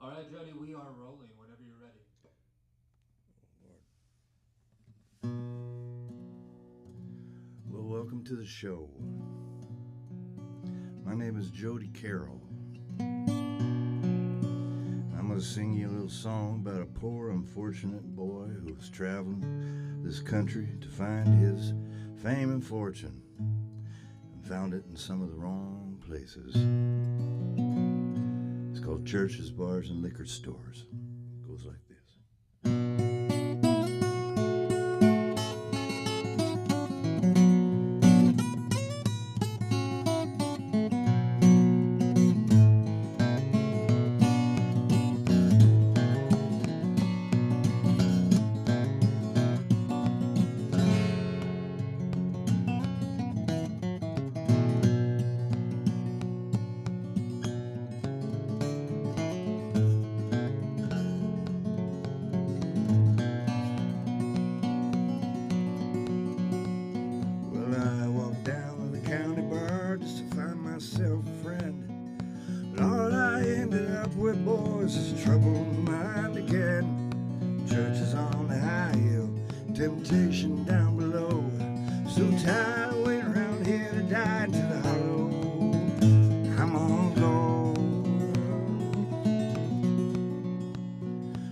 All right, Jody, we are rolling whenever you're ready. Well, welcome to the show. My name is Jody Carroll. I'm going to sing you a little song about a poor, unfortunate boy who was traveling this country to find his fame and fortune and found it in some of the wrong places. It's called Churches, Bars, and Liquor Stores. It goes like this. Myself a friend, but all I ended up with, boys, is troubled mind again. Churches on the high hill, temptation down below. So tired of waiting around here to die to the hollow. I'm on go.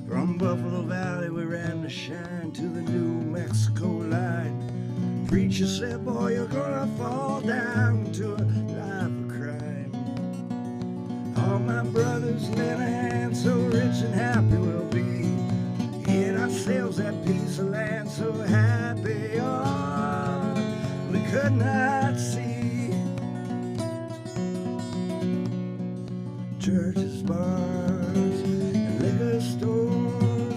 From Buffalo Valley we ran to Shine to the New Mexico line. Preacher said, boy, you're gonna fall down to a life of crime. All my brothers lent a hand, so rich and happy we'll be. Hid ourselves that piece of land, so happy, oh, we could not see. Churches, bars, and liquor stores,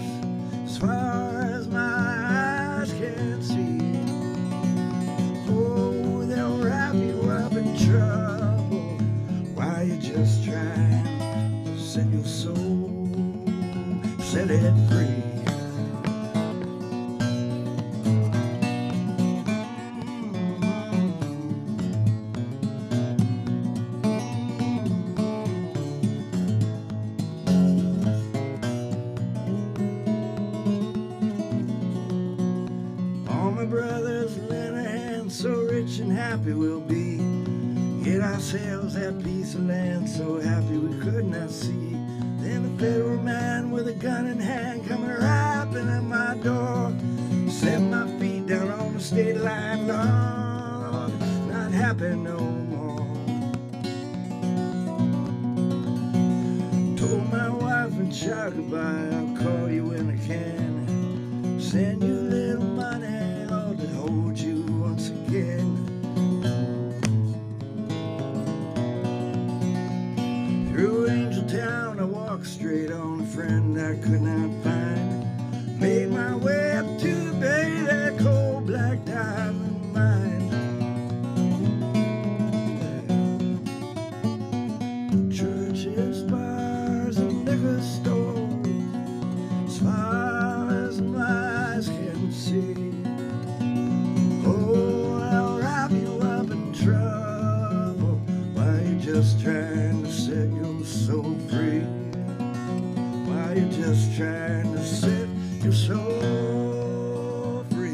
as far as my eyes can see. Oh, they'll wrap you up in trouble while you're just trying to set your soul, set it free. All my brothers lent a hand, so rich and happy we'll be. Get ourselves that piece of land, so happy we could not see. Then the federal man with a gun in hand coming rapping at my door. Set my feet down on the state line, Lord, not happy no more. Told my wife and child goodbye, I'll call you when I can. Send you a little money, Lord, to hold you once again. Through Angel Town I walked straight on, a friend I could not find. Made my way up to the bay, that cold black diamond mine. Churches, bars, and liquor stores, as far as my eyes can see. Oh, I'll wrap you up in trouble while you're just trying to set your soul free. While you're just trying to set your soul free.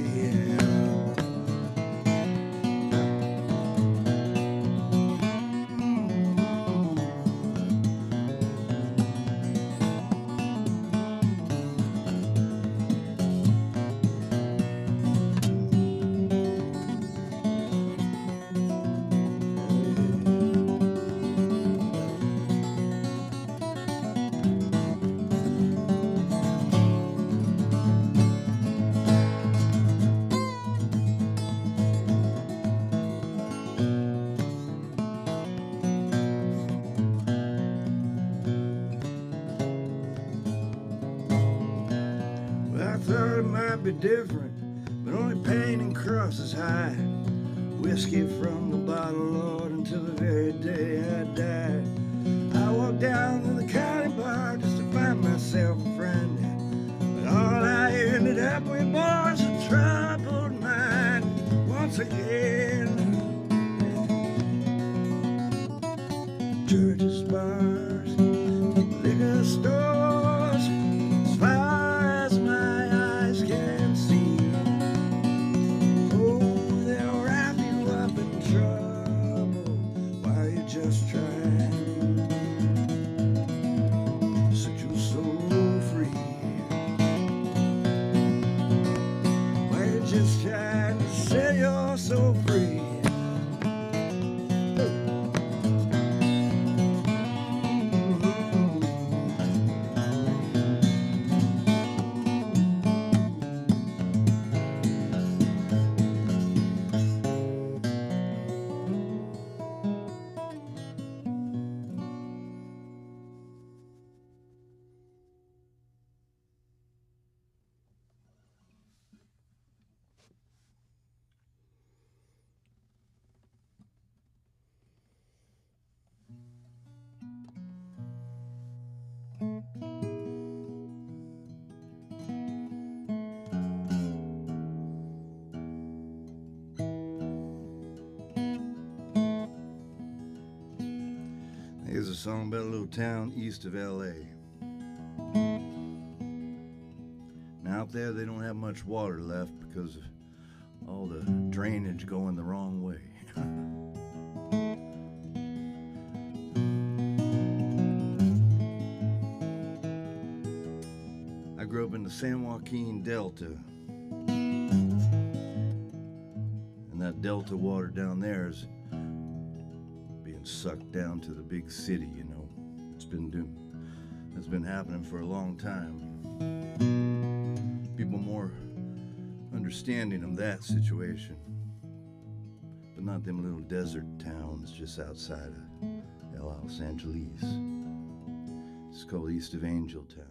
I thought it might be different, but only pain and crosses high. Whiskey from the bottle, Lord, until the very day I died. I walked down to the county bar just to find myself a friend, but all I ended up with was a troubled mind once again. Churches, bars, liquor stores, just trying to set your soul free. We're just trying to set your soul free. Here's a song about a little town east of LA. Now out there they don't have much water left because of all the drainage going the wrong way. I grew up in the San Joaquin Delta, and that delta water down there is being sucked down to the big city, you know. It's been happening for a long time. People more understanding of that situation, but not them little desert towns just outside of Los Angeles. It's called East of Angel Town.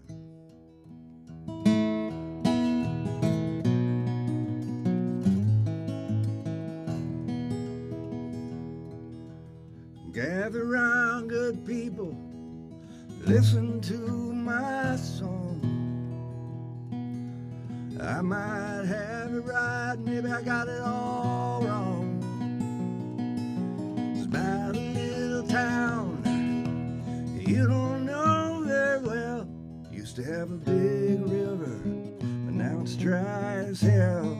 Gather round, good people, listen to my song. I might have it right, maybe I got it all wrong. It's about a little town you don't know very well. Used to have a big river, but now it's dry as hell.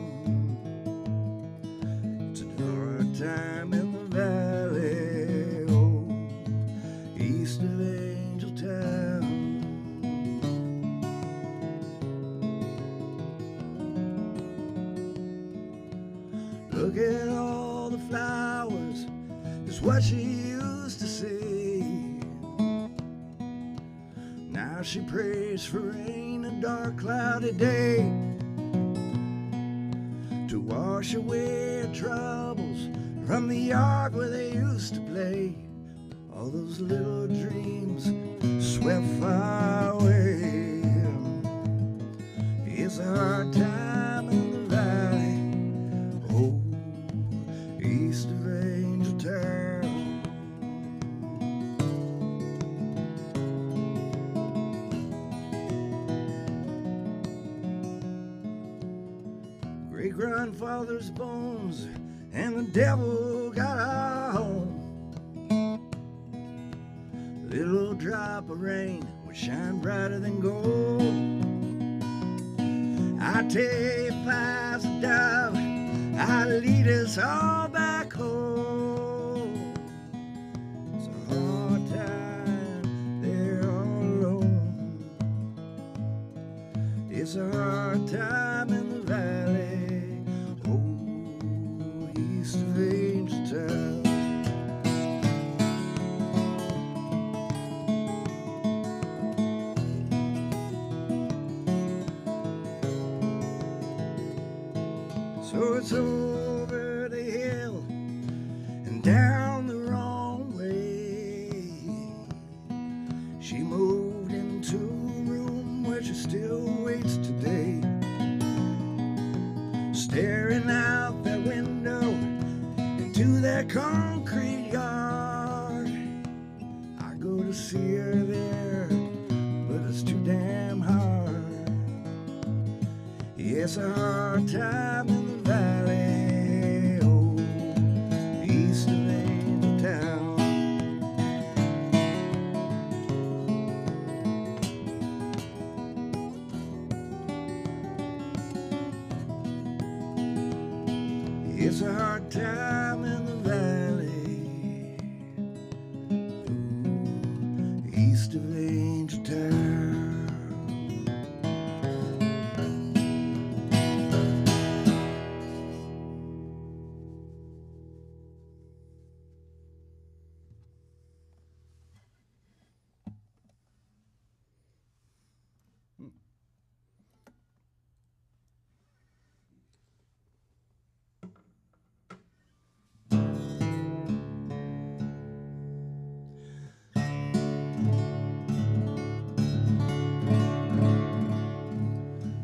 It's a dark time in the valley, oh, east of Angel Town. Look at all the flowers, is what she used to say. Now she prays for rain a dark cloudy day to wash away her troubles from the yard where they used to play. All those little dreams swept far away. It's a hard time in the valley, oh, east of Angel Town. Great-grandfather's bones and the devil got our home. Little drop of rain would shine brighter than gold. I tell you, flies a dove, I'd lead us all back home. It's a hard time, they're all alone. It's a hard time in the valley, oh, east of Angel Town. So it's over the hill and down the wrong way. She moved into a room where she still waits today, staring out that window into that concrete yard. I go to see her there, but it's too damn hard. It's a hard time in the valley, oh, east of Angel Town. It's a hard time in the valley, east of Angel Town.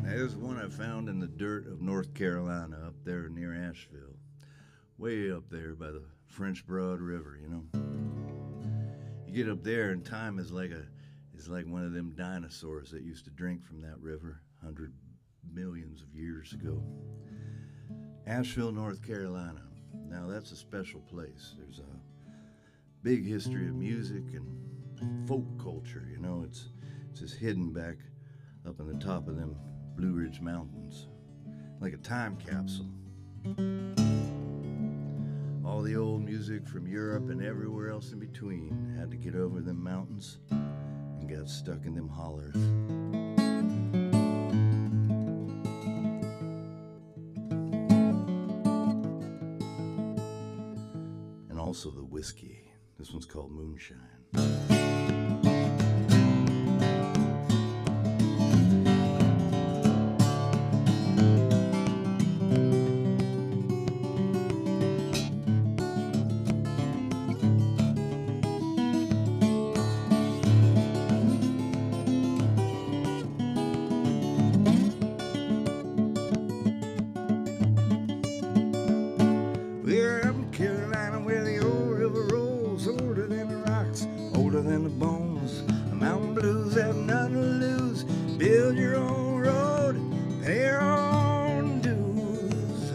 There's one I found in the dirt of North Carolina up there near Asheville. Way up there by the French Broad River, you know. You get up there and time is like one of them dinosaurs that used to drink from that river 100 millions of years ago. Asheville, North Carolina. Now that's a special place. There's a big history of music and folk culture, you know. It's just hidden back up on the top of them Blue Ridge Mountains, like a time capsule. All the old music from Europe and everywhere else in between had to get over them mountains and got stuck in them hollers. And also the whiskey. This one's called Moonshine. We're up in Carolina where the old river rolls, older than the rocks, older than the bones. The mountain blues have nothing to lose. Build your own road, pay your own dues.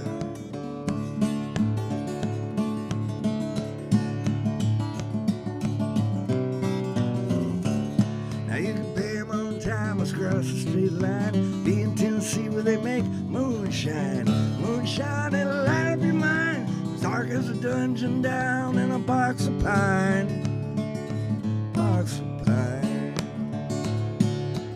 Now you can pay them on time across the straight line. Be in Tennessee where they make moonshine. Moonshine, it'll light up your mind. Dark as a dungeon down in a box of pine. Box of pine.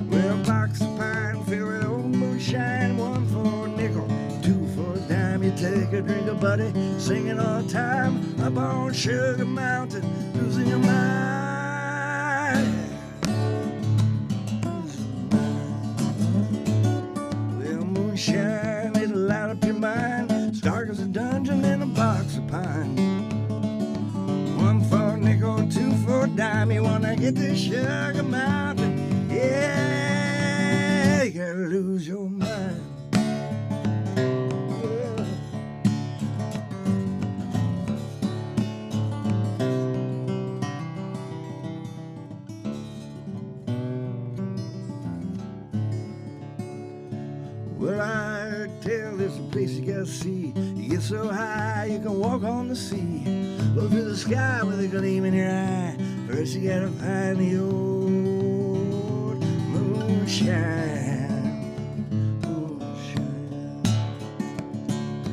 Well, a box of pine filled with old moonshine. One for a nickel, two for a dime. You take a drink of buddy, singing all the time. Up on Sugar Mountain, losing your mind. Well, moonshine, it'll light up your mind. It's dark as a dungeon in a box of pine. One for a nickel, two for a dime. You wanna get to Sugar Mountain? Yeah, you gotta lose your mind. Yeah. Well, I heard tell there's a place you gotta see. You get so high you can walk on the sea. Look through the sky with a gleam in your eye. First you gotta find the old moonshine. Moonshine.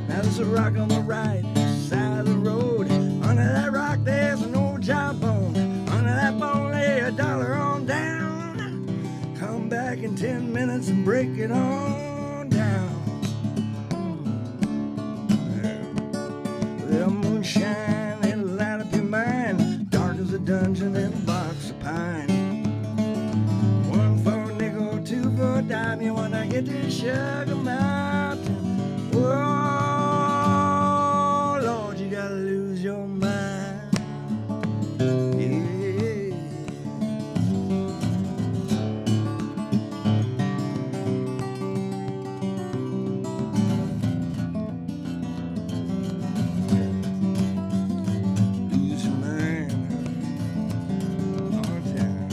Now there's a rock on the right side of the road. Under that rock there's an old jawbone. Under that bone lay $1 on down. Come back in 10 minutes and break it on down. Well, moonshine, it'll light up your mind. Dark as a dungeon in a box of pine. One for a nickel, two for a dime. You wanna get to Sugar Mountain? Oh, Lord, you gotta lose your mind. Yeah. Lose your mind all the time.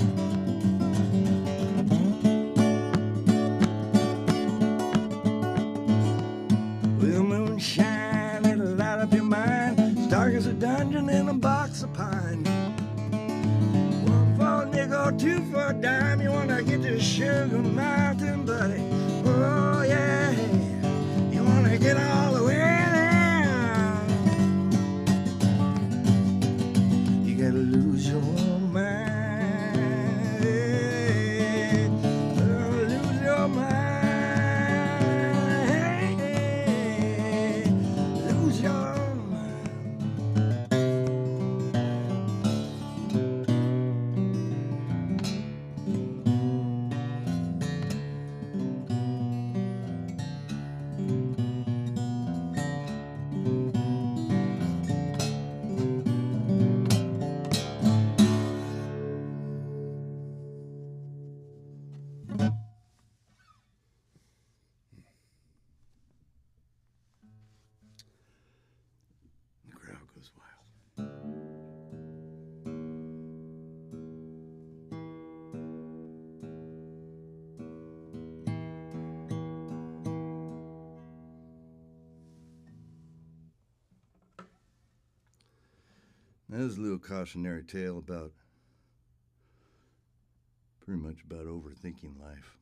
Well, moonshine, it'll light up your mind. It's dark as a dungeon in a box of pine. One for a nickel, two for a dime. You wanna get to Sugar Mountain, buddy? Oh yeah, you wanna get all the way there. You gotta lose your mind. This is a little cautionary tale about, pretty much about overthinking life.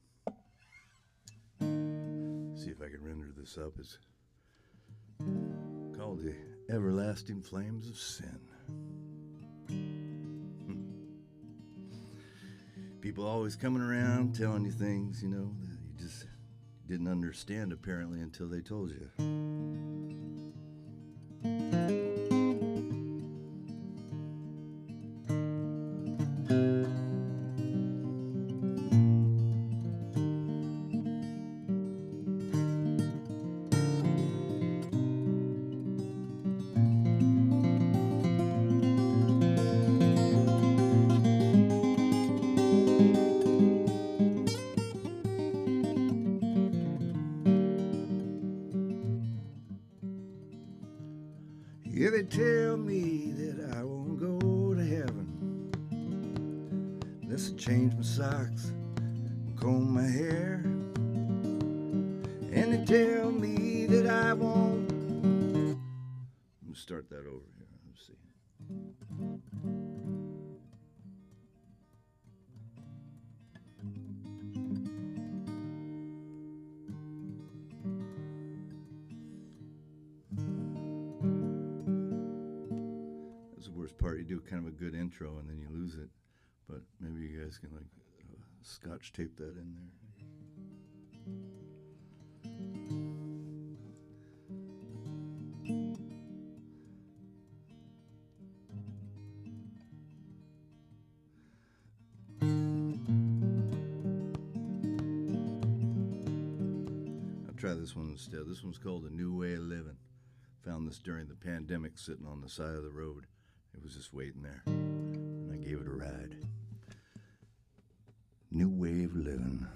See if I can render this up. It's called The Everlasting Flames of Sin. People always coming around telling you things, you know, that you just didn't understand apparently until they told you. Yeah, they tell me that I won't go to heaven unless I change my socks and comb my hair. And they tell me that I won't. Let me start that over here. Let's see. That's the worst part. You do kind of a good intro and then you lose it. But maybe you guys can like scotch tape that in there. Try this one instead. This one's called A New Way of Living. Found this during the pandemic sitting on the side of the road. It was just waiting there. And I gave it a ride. New Way of Living.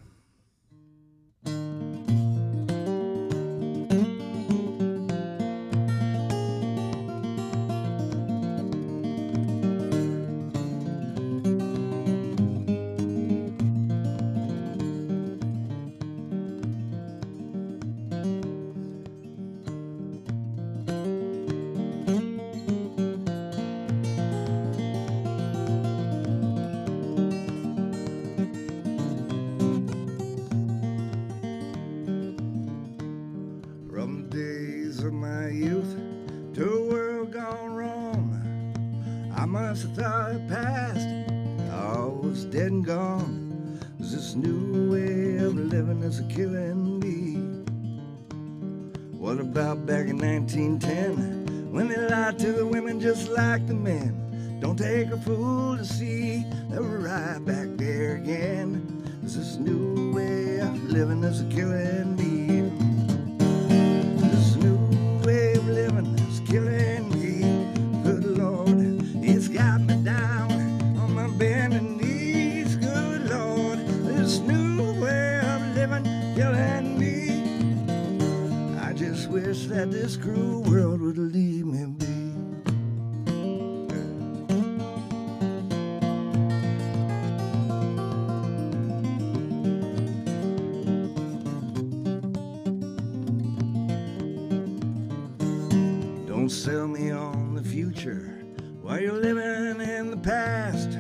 From the days of my youth to a world gone wrong, I must have thought it passed, all was dead and gone. This new way of living is killing me. What about back in 1910, when they lied to the women just like the men? Don't take a fool to see that we're right back there again. This new way of living is killing me. Living is killing me. Good Lord, it's got me down on my bending knees. Good Lord, this new way of living killing me. I just wish that this cruel world would leave me be. Don't sell me on the future while you're living in the past.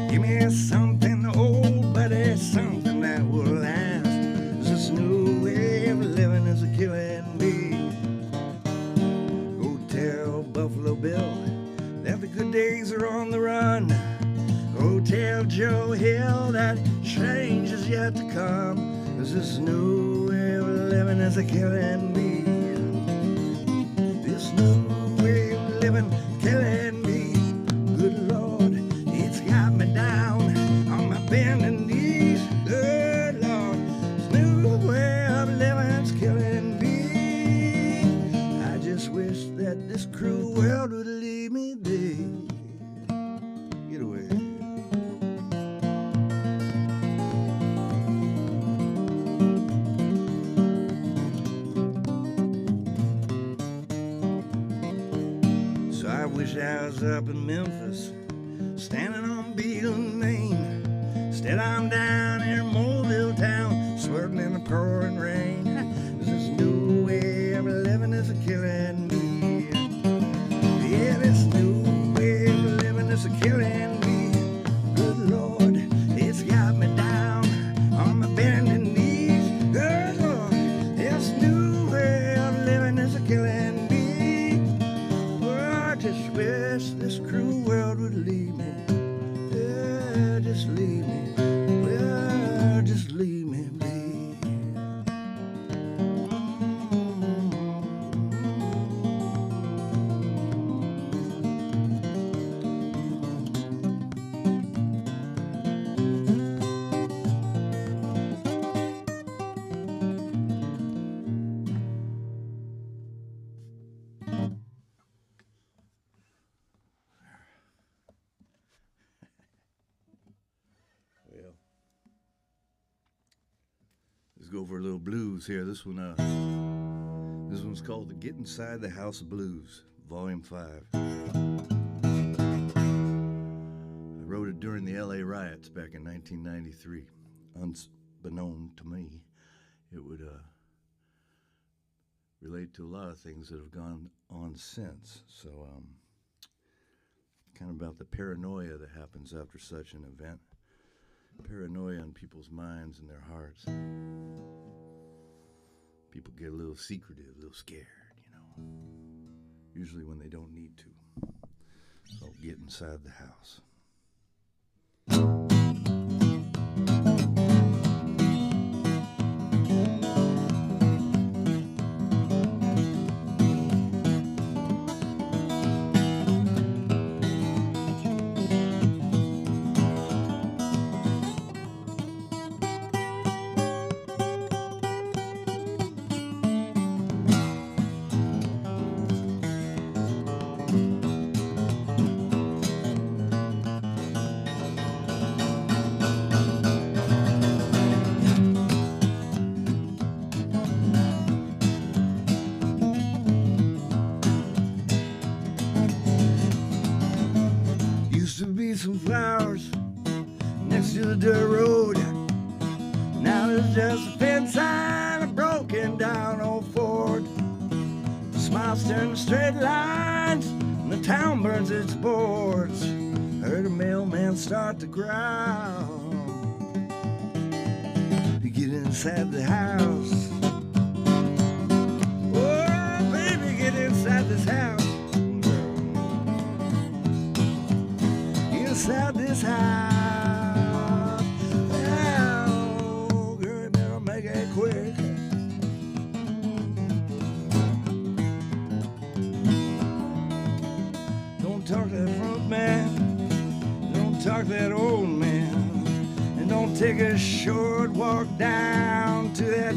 Give me something old, but it's something that will last. This new way of living is killing me. Go tell Buffalo Bill that the good days are on the run. Go tell Joe Hill that change is yet to come. This new way of living is killing me. Living, killing me. Good Lord, it's got me down on my bending knees. Good Lord, this new way of living's killing me. I just wish that this cruel world would leave me be. Get away. I wish I was up in Memphis, standing on Beetle Lane. Instead I'm down here in Mobile town, swerving in the pouring rain. This new way of living is killing me. Yeah, this new way of killing me. Good Lord, it's got me down on my bending knees. Good Lord, this new way of living is killing me. Oh, I just wish this cruel world would leave me. Yeah, just leave me. Well, just leave me be. Well, let's go for a little blues here. This one's called the Get Inside the House Blues, Volume 5. I wrote it during the LA riots back in 1993. Unbeknown to me, it would relate to a lot of things that have gone on since. So, kind of about the paranoia that happens after such an event. Paranoia in people's minds and their hearts. People get a little secretive, a little scared, you know. Usually when they don't need to. So get inside the house. Some flowers next to the dirt road. Now there's just a fence and a broken down old Ford. The smiles turn to straight lines and the town burns its boards. Heard a mailman start to growl. You get inside the house. Oh, baby, get inside this house. Inside this house. Oh, girl, you better make it quick. Don't talk to that front man. Don't talk to that old man. And don't take a short walk down to that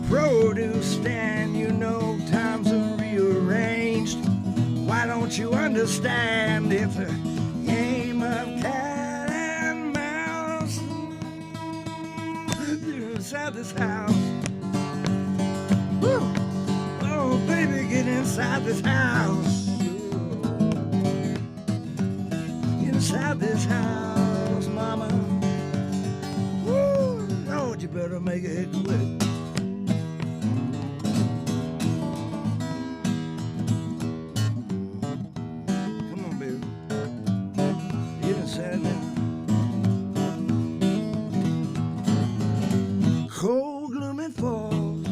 produce stand. You know times are rearranged. Why don't you understand it's a game of cat and mouse? You're inside this house. Woo. Oh, baby, get inside this house. Get inside this house, mama. Woo. Lord, you better make it quick. Cold, gloomy falls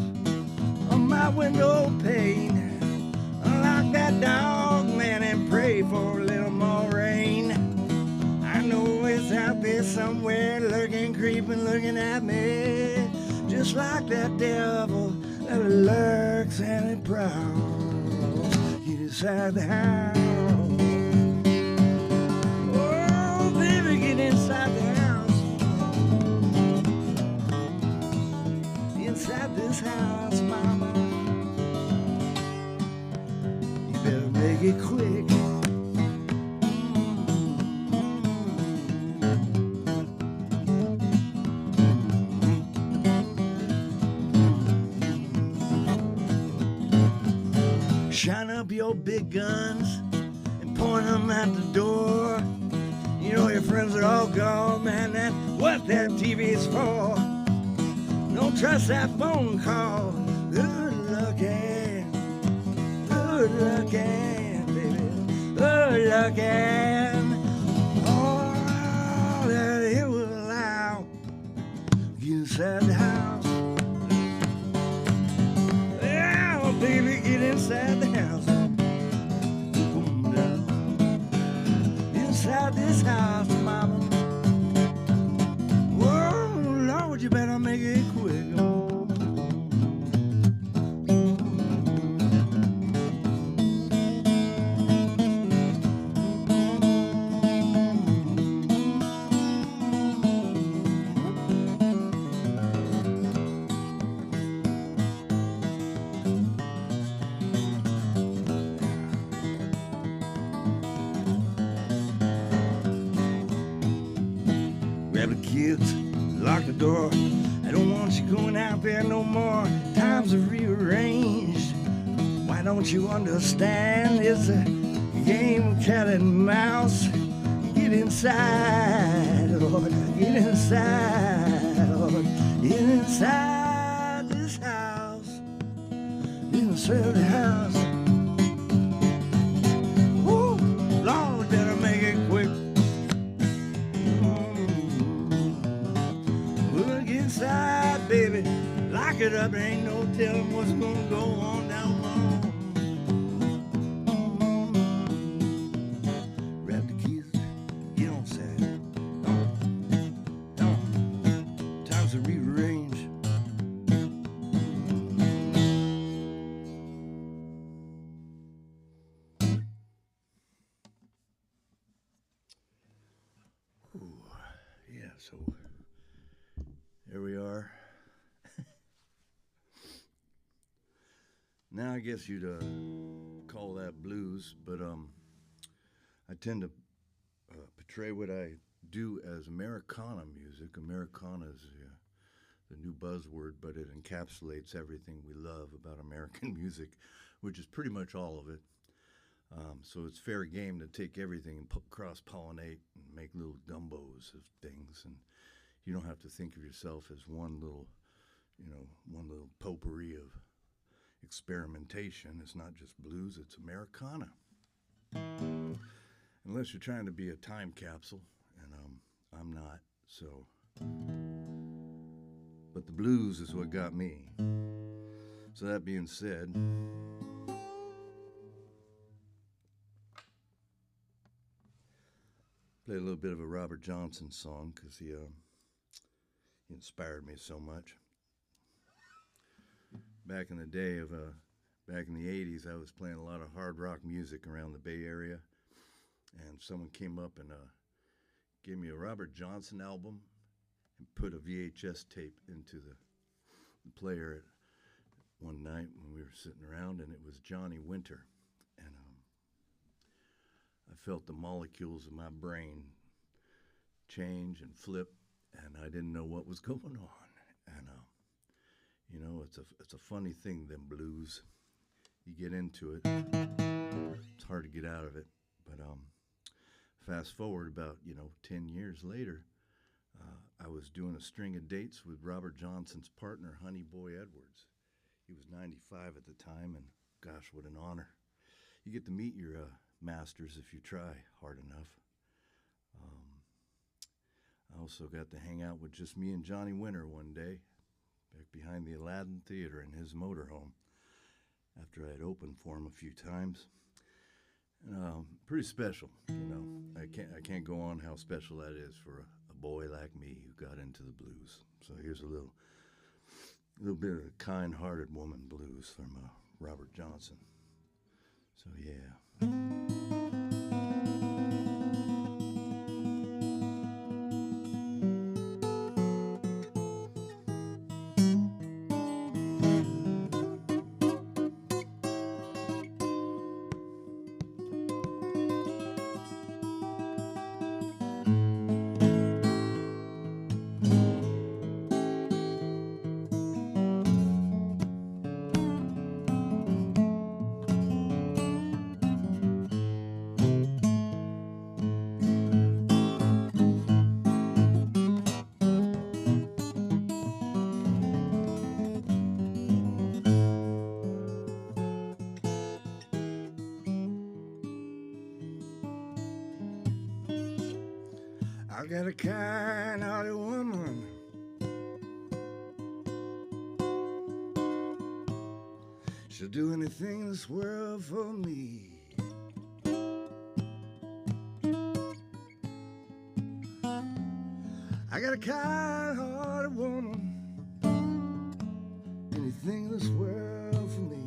on my window pane. Unlock that dog, man, and pray for a little more rain. I know it's out there somewhere, lurking, creeping, looking at me, just like that devil that lurks and it prowls. Get inside the house. Oh, baby, get inside the house. Inside this house, mama. You better make it quick. Shine up your big guns and point them at the door. You know your friends are all gone, man, that's what that TV's for. Don't trust that phone call. Good looking, baby. Good looking. Grab the kids, lock the door. I don't want you going out there no more. Times are rearranged. Why don't you understand? It's a game of cat and mouse. Get inside, Lord. Get inside, Lord. Get inside this house. Inside the house. Woo, Lord, better make it quick. We'll get inside, baby. Lock it up. There ain't no telling what's gonna go on down below. Grab the keys, get on set. Times to rearrange. Yeah, so here we are. Now I guess you'd call that blues, but I tend to portray what I do as Americana music. Americana is the new buzzword, but it encapsulates everything we love about American music, which is pretty much all of it. So it's fair game to take everything and cross-pollinate and make little gumbos of things, and you don't have to think of yourself as one little potpourri of experimentation. It's not just blues, it's Americana. Unless you're trying to be a time capsule, and I'm not, so. But the blues is what got me. So that being said, play a little bit of a Robert Johnson song because he inspired me so much. Back in the day of back in the 80s, I was playing a lot of hard rock music around the Bay Area, and someone came up and gave me a Robert Johnson album and put a VHS tape into the player one night when we were sitting around, and it was Johnny Winter, and I felt the molecules of my brain change and flip, and I didn't know what was going on, and you know, it's a funny thing, them blues. You get into it, it's hard to get out of it. But fast forward about 10 years later, I was doing a string of dates with Robert Johnson's partner, Honey Boy Edwards. He was 95 at the time, and gosh, what an honor! You get to meet your masters if you try hard enough. I also got to hang out with just me and Johnny Winter one day, back behind the Aladdin Theater in his motorhome, after I had opened for him a few times. Pretty special, I can't go on how special that is for a boy like me who got into the blues. So here's a little bit of kind-hearted woman blues from Robert Johnson. So yeah. I got a kind-hearted woman. She'll do anything in this world for me. I got a kind-hearted woman. Anything in this world for me.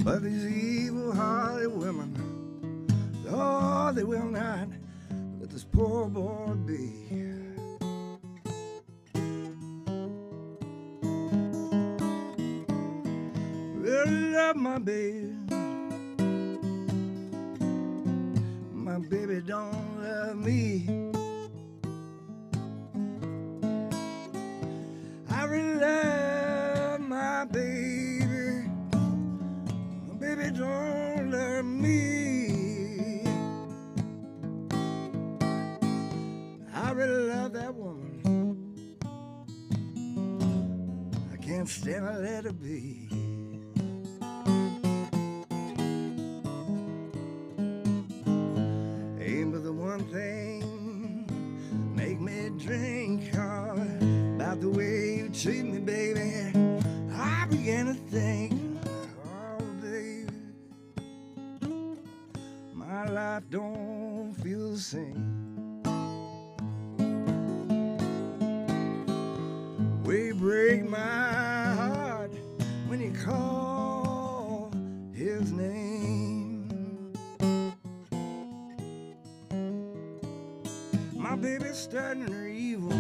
But these evil-hearted women, oh, they will not let this poor boy be. Well, I love my baby, my my baby don't love me. I really love my baby. My baby don't love me. I really love that woman. I can't stand to let her be. Ain't but the one thing make me drink hard about the way you treat me, baby. I began to think, oh baby, my life don't feel the same. We break my heart when you call his name. My baby's studying her evil.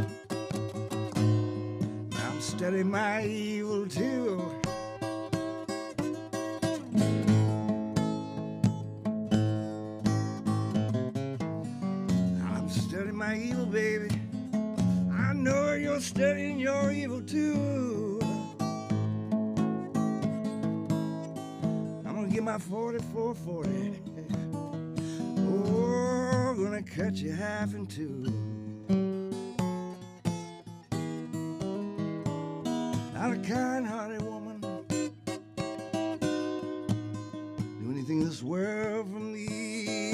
I'm studying my evil too. I'm studying my evil, baby. I know you're studying your evil too. I'm gonna get my 44-40. Oh, I'm gonna cut you half in two. Not a kind-hearted woman, do anything in this world for me.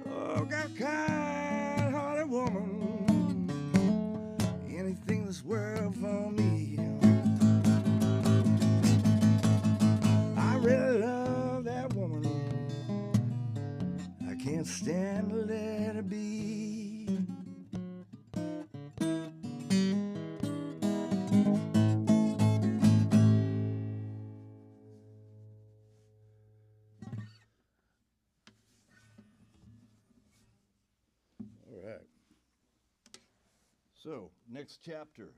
Oh, got a kind-hearted woman, anything in this world for me. I really love that woman. I can't stand to let her be. All right. So, next chapter.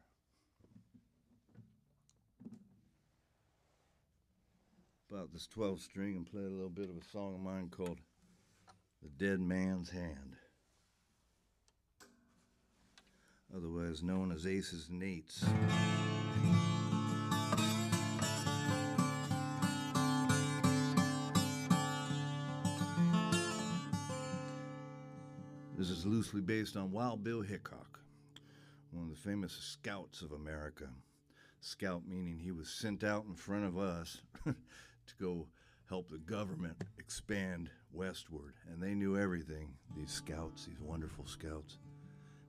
About this 12 string and play a little bit of a song of mine called The Dead Man's Hand, otherwise known as Aces and Eights. This is loosely based on Wild Bill Hickok, one of the famous scouts of America. Scout meaning he was sent out in front of us to go help the government expand westward. And they knew everything, these scouts, these wonderful scouts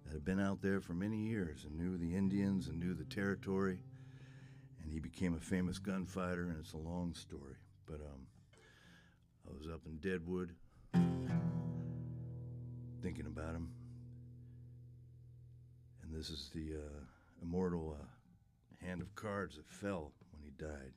that had been out there for many years and knew the Indians and knew the territory. And he became a famous gunfighter, and it's a long story. But I was up in Deadwood thinking about him. And this is the immortal hand of cards that fell when he died.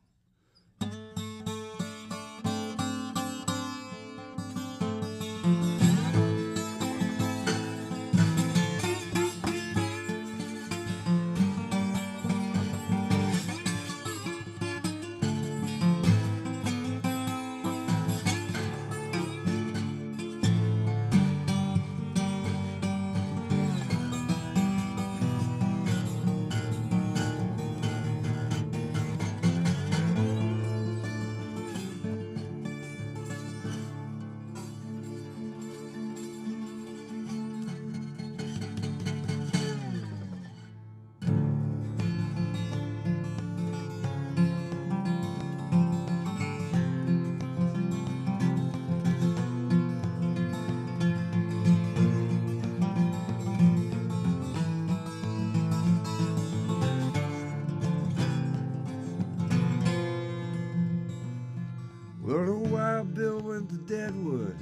Well, the Wild Bill went to Deadwood,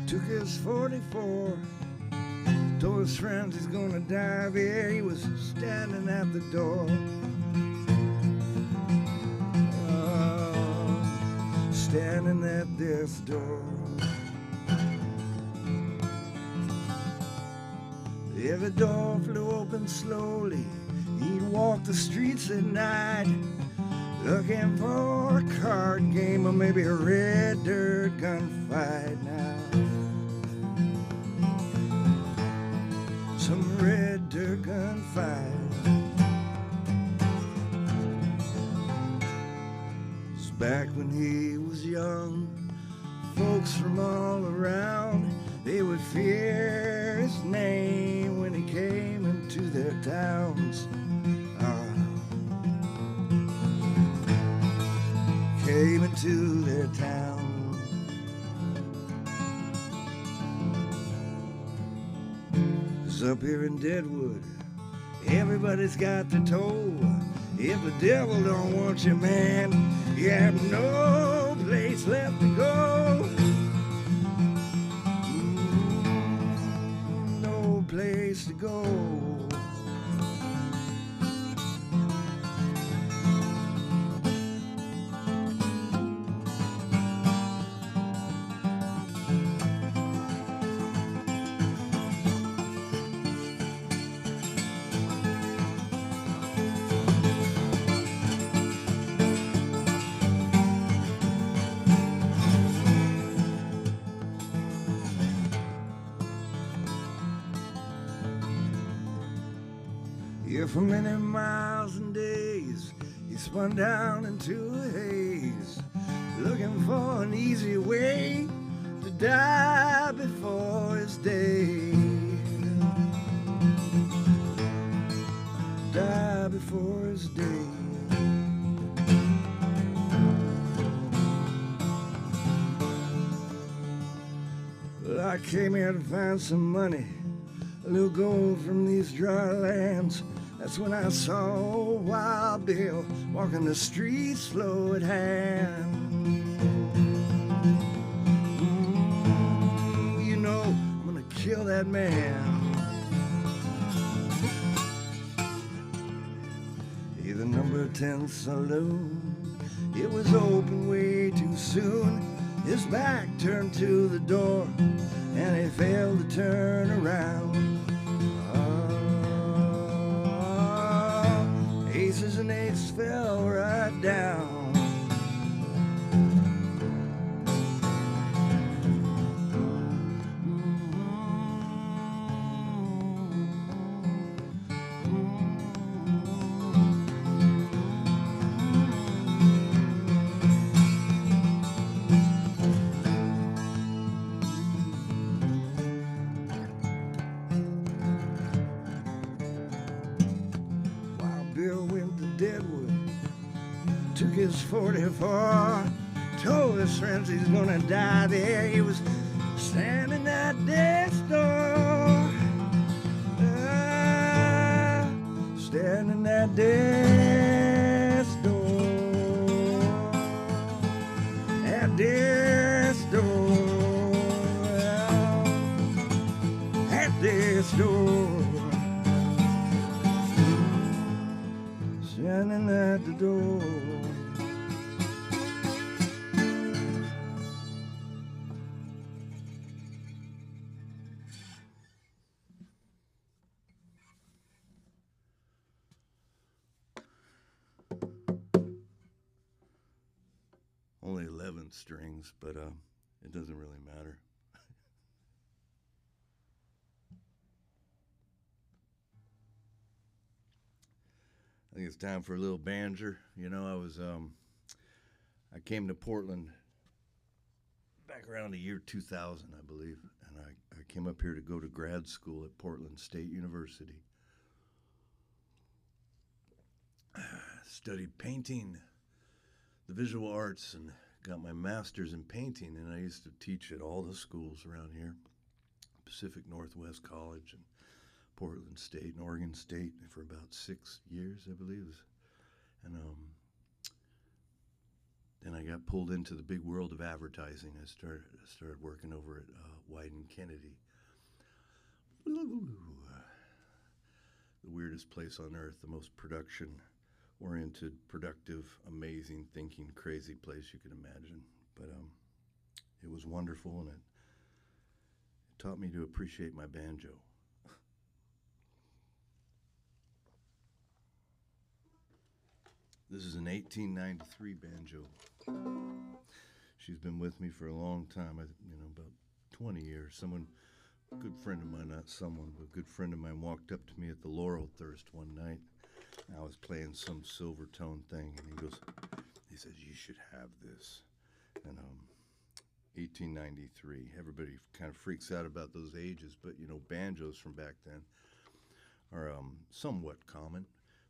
took his 44, told his friends he's gonna die there. He was standing at the door, standing at death's door. Yeah, the door flew open slowly. He'd walk the streets at night, looking for a card game or maybe a red dirt gunfight now. Some red dirt gunfight. It's back when he was young, folks from all around, they would fear his name when he came into their towns. Came into their town. 'Cause up here in Deadwood, everybody's got the toll. If the devil don't want you, man, you have no place left to go. No place to go. For many miles and days, he spun down into a haze, looking for an easy way to die before his day. Die before his day. Well, I came here to find some money, a little gold from these dry lands. That's when I saw Wild Bill walking the streets slow at hand. You know, I'm gonna kill that man. The number 10 saloon, it was open way too soon. His back turned to the door and he failed to turn around. Aces and eights fell right down. Took his 44, told his friends he's gonna die there. He was standing at death's door, standing at death's door, at death's door, at death's door, standing at the door. Only 11 strings, but it doesn't really matter. I think it's time for a little banjo. You know, I came to Portland back around the year 2000, I believe, and I came up here to go to grad school at Portland State University. Studied painting, the visual arts, and got my master's in painting, and I used to teach at all the schools around here, Pacific Northwest College and Portland State and Oregon State for about 6 years, I believe. And then I got pulled into the big world of advertising. I started working over at Wyden Kennedy. The weirdest place on earth, the most production-oriented, productive, amazing, thinking, crazy place you could imagine. But it was wonderful, and it taught me to appreciate my banjo. This is an 1893 banjo. She's been with me for a long time, about 20 years. A good friend of mine, not someone, but a good friend of mine walked up to me at the Laurel Thirst one night. I was playing some silver tone thing, and he says, you should have this. And 1893, everybody kind of freaks out about those ages, but banjos from back then are somewhat common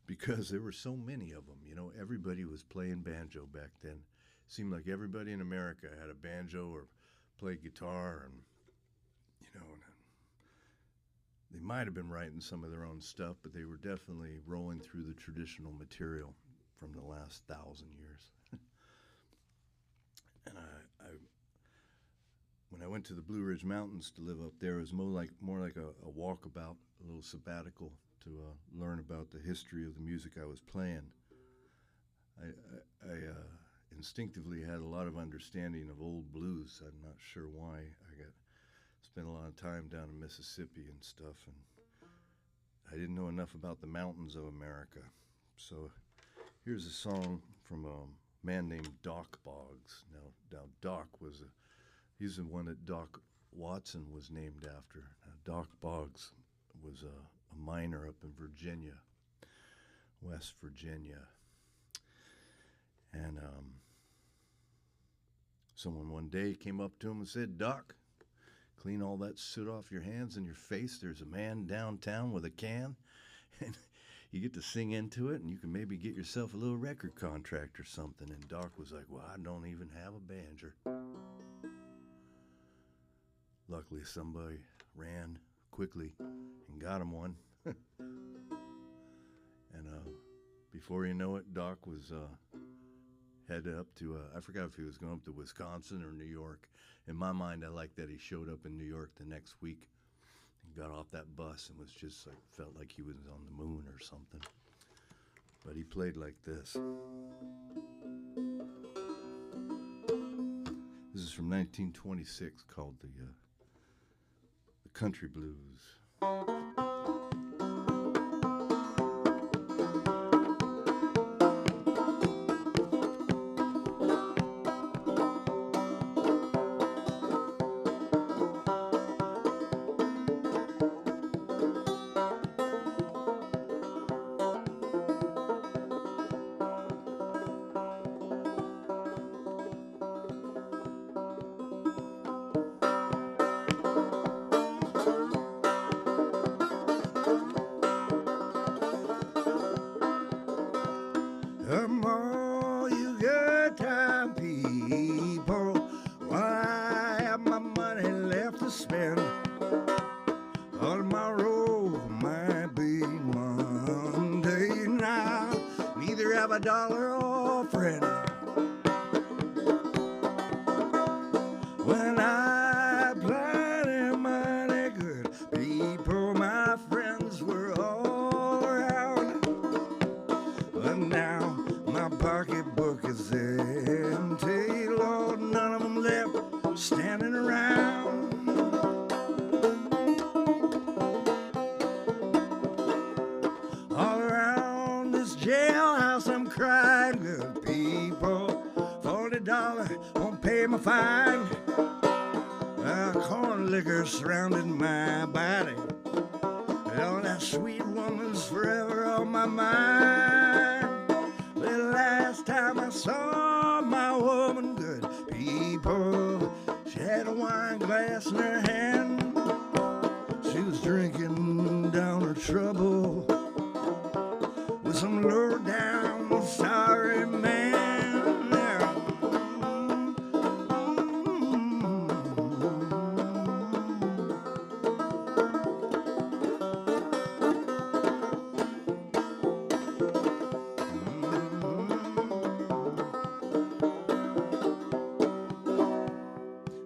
because there were so many of them. Everybody was playing banjo back then. Seemed like everybody in America had a banjo or played guitar, and they might have been writing some of their own stuff, but they were definitely rolling through the traditional material from the last 1,000 years. And when I went to the Blue Ridge Mountains to live up there, it was more like a walkabout, a little sabbatical to learn about the history of the music I was playing. I instinctively had a lot of understanding of old blues. I'm not sure why. Spent a lot of time down in Mississippi and stuff, and I didn't know enough about the mountains of America. So here's a song from a man named Doc Boggs. Now Doc he's the one that Doc Watson was named after. Doc Boggs was a miner up in Virginia, West Virginia. And someone one day came up to him and said, Doc, clean all that soot off your hands and your face. There's a man downtown with a can, and you get to sing into it, and you can maybe get yourself a little record contract or something. And Doc was like, well, I don't even have a banjo. Luckily, somebody ran quickly and got him one. And before you know it, Doc was headed up to, I forgot if he was going up to Wisconsin or New York. In my mind, I like that he showed up in New York the next week and got off that bus and was just felt like he was on the moon or something. But he played like this. This is from 1926, called the Country Blues. All you good time people, why I have my money left to spend. Tomorrow might be Monday now, neither have a dollar or a friend. When I plenty money, good people, my friends were all around. But now my pocketbook is empty, Lord, none of them left standing around. All around this jailhouse I'm crying, good people, $40 won't pay my fine. Corn liquor surrounded my body, all that sweet woman's forever on my mind. The last time I saw my woman, good people, she had a wine glass in her hand. She was drinking down her trouble with some low down sorry man.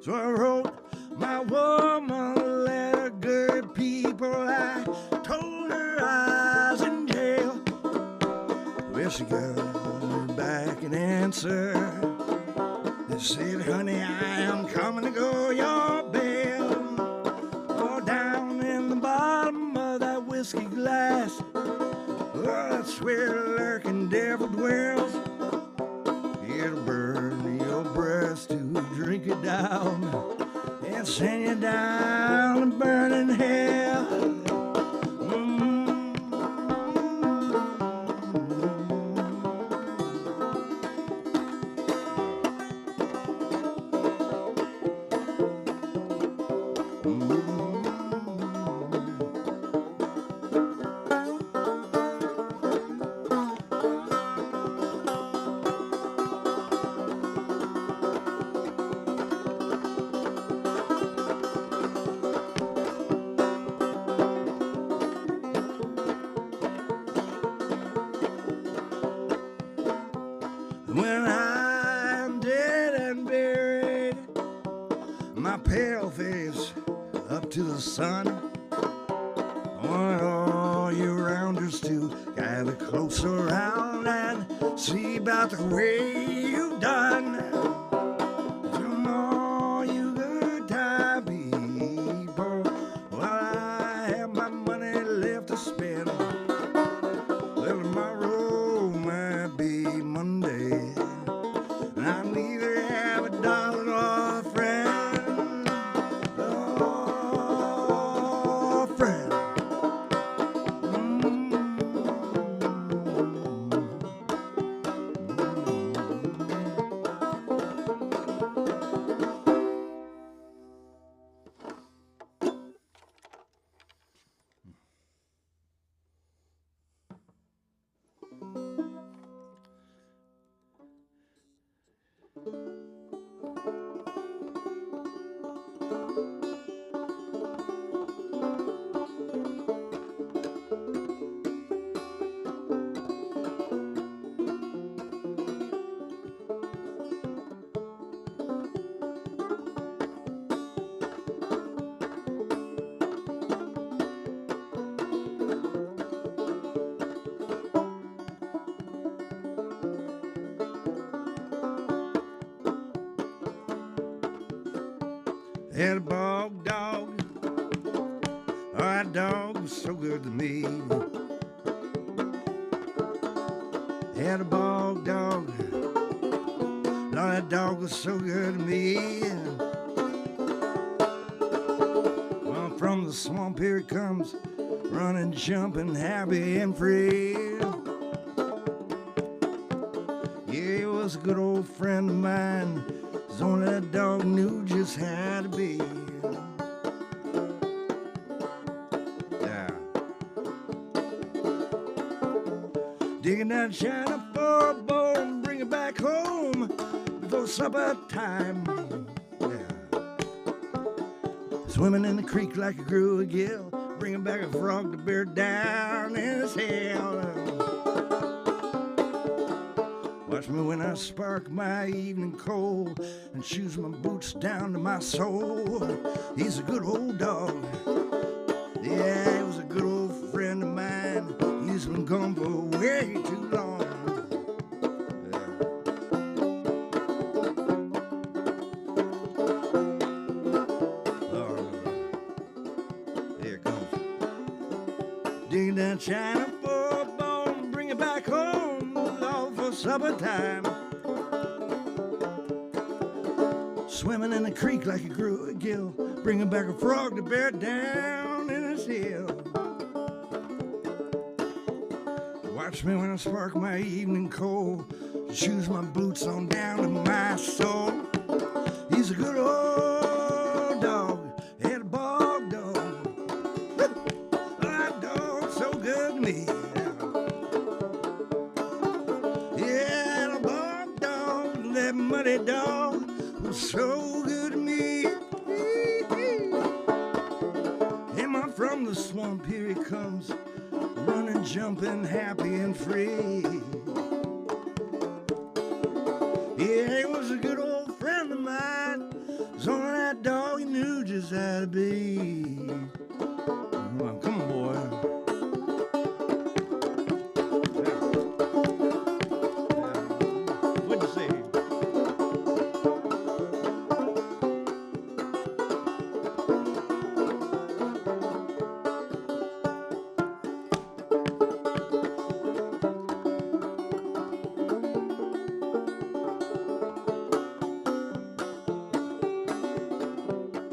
So I wrote my woman a letter, good people, I told her I was in jail. Well, she got back an answer. They said, honey, I am coming to go your bail. Oh, down in the bottom of that whiskey glass, oh, that's where the lurking devil dwells. It'll burn your breast to drink it down and send you down to burning hell. When I'm dead and buried, my pale face up to the sun, I want all you rounders to gather close around and see about the way you've done. From all you good time people, well, I have my money left to spend. Well, tomorrow might be Monday, and I'll either have a dollar or a friend. Oh, friend. Had a bog dog, oh, that dog was so good to me. Had a bog dog, oh, that dog was so good to me. Well, from the swamp here it comes, running, jumping, happy and free. Yeah, he was a good old friend of mine. Only that dog knew just how to be. Yeah. Digging down China for a bone, bring it back home before supper time. Yeah. Swimming in the creek like a grew a gill, bringing back a frog to bear down in his hell. Watch me when I spark my evening coal and shoes my boots down to my soul. He's a good old dog. Yeah, he was a good old friend of mine. He's been gone for way too long. Oh, here it comes. Digging down China for a bone, bring it back home for supper time. Swimming in the creek like a grew a gill, bringing back a frog to bear down in his hill. Watch me when I spark my evening coal, shoes my boots on down to my soul. He's a good old dog, had a bog dog. That dog's so good to me. Yeah, a bog dog, that muddy dog was so good to me. Him up from the swamp, here he comes, running, jumping, happy and free. Yeah, he was a good old friend of mine. Was only that dog he knew just how to be. Well, come on, boy. What'd you say?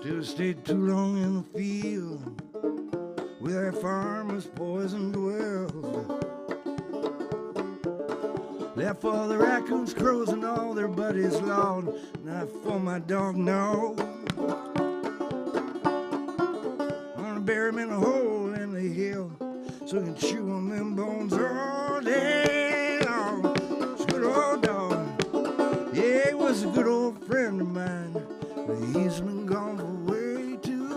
Should have stayed too long in the field where farmers' poison dwells. Left for the raccoons, crows, and all their buddies loud. Not for my dog, no. Gonna bury him in a hole in the hill so he can chew on them bones all day long. It's a good old dog. Yeah, he was a good old friend of mine, but he's been gone for way too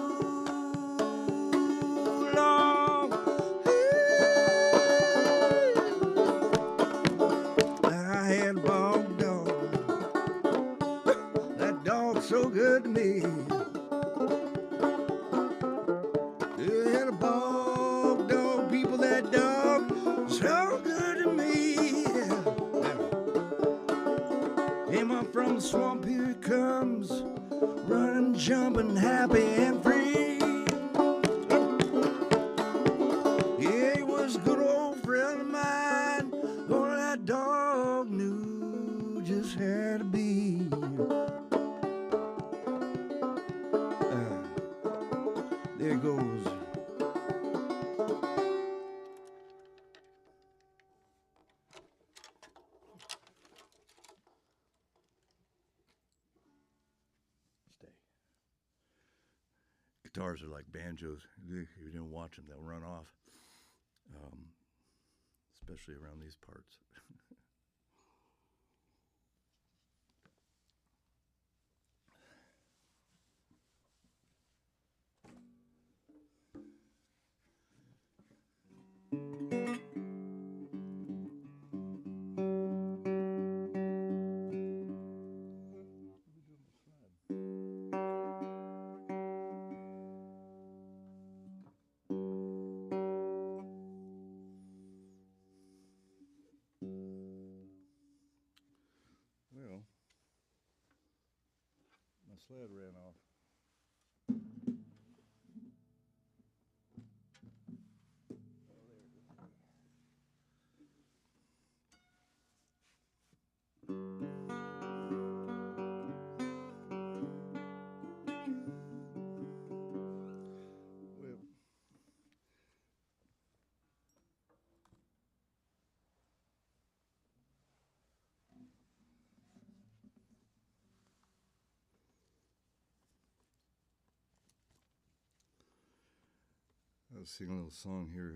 long. I had a bog dog. That dog's so good to me. I had a bog dog, people, that dog so good to me. Came up from the swamp, here he comes, running, jumping, happy and free. Yeah, he was a good old friend of mine. Oh, that dog knew just how to be. There goes. Guitars are like banjos. If you didn't watch them, they'll run off, especially around these parts. Well, my sled ran off. I was singing a little song here.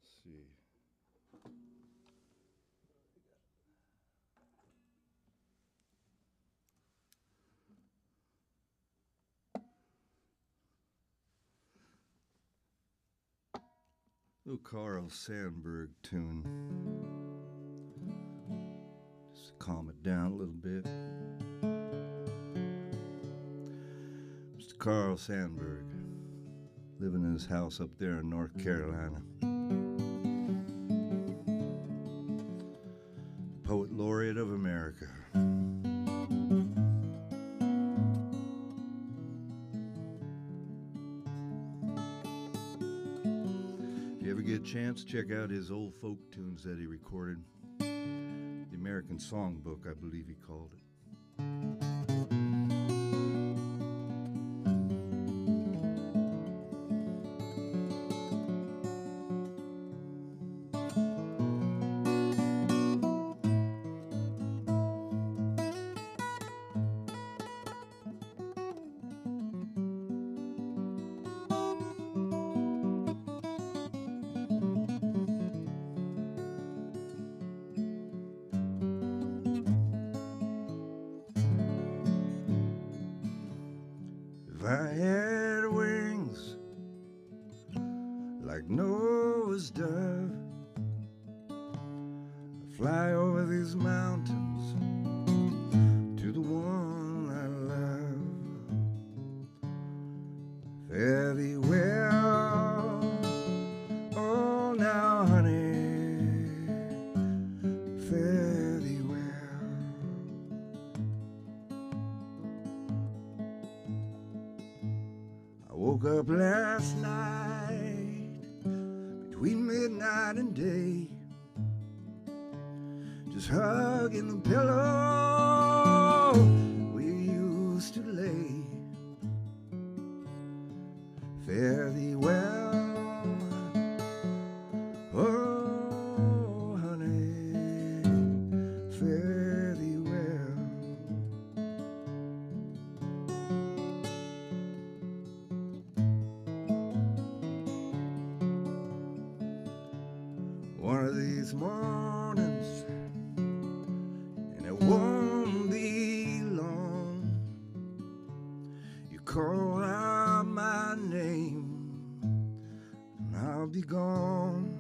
Let's see. Little Carl Sandburg tune. Just to calm it down a little bit. Carl Sandburg, living in his house up there in North Carolina. Poet Laureate of America. If you ever get a chance, check out his old folk tunes that he recorded. The American Songbook, I believe he called it. If I had wings like Noah's dove, I'd fly over these mountains to the one I love. Fare thee well, oh now honey, fare thee well. I woke up last night between midnight and day, just hugging the pillow with you mornings, and it won't be long. You call out my name, and I'll be gone.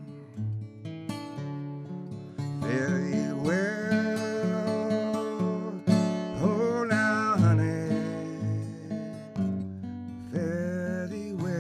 Very well, oh now honey, very well.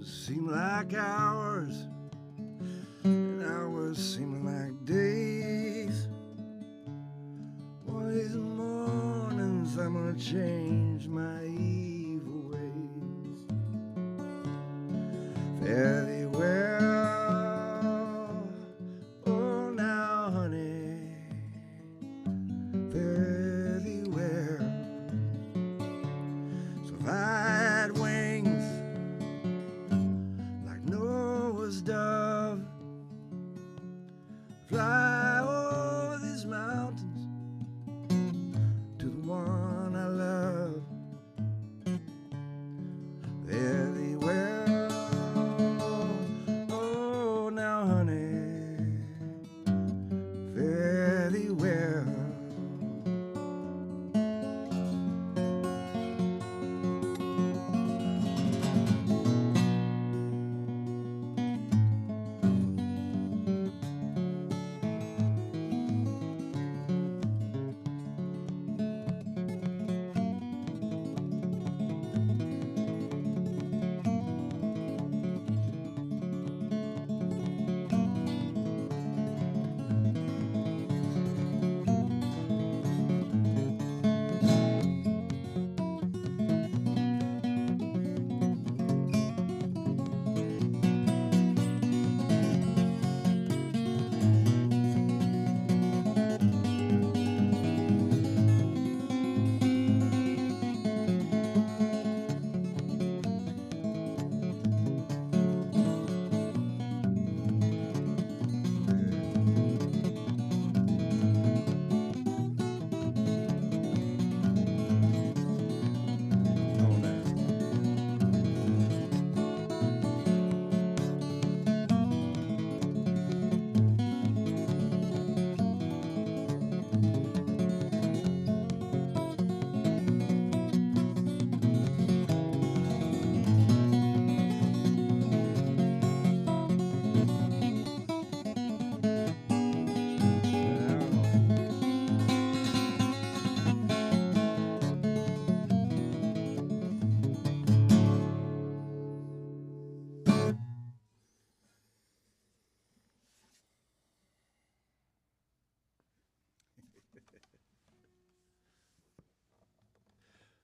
Seem like hours, and hours seem like days. One of these mornings I'm gonna change my evil ways. Very well, oh now honey, very well. So if I had wings dove, fly over these mountains to the one I love. Very well, oh now honey, very well.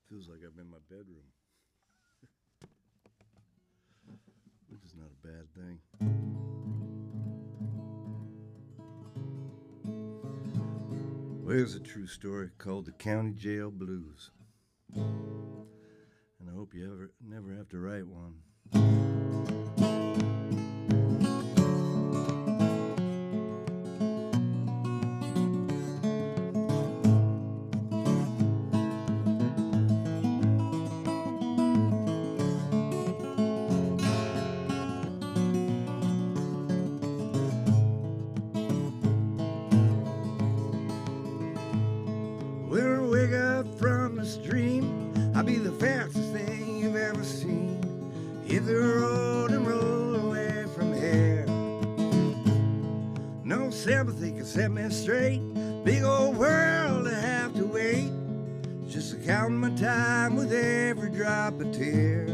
Feels like I'm in my bedroom, which is not a bad thing. Well, here's a true story called The County Jail Blues, and I hope you never have to write one. From the stream, I'll be the fastest thing you've ever seen. Hit the road and roll away from here. No sympathy can set me straight. Big old world to have to wait. Just counting my time with every drop of tear.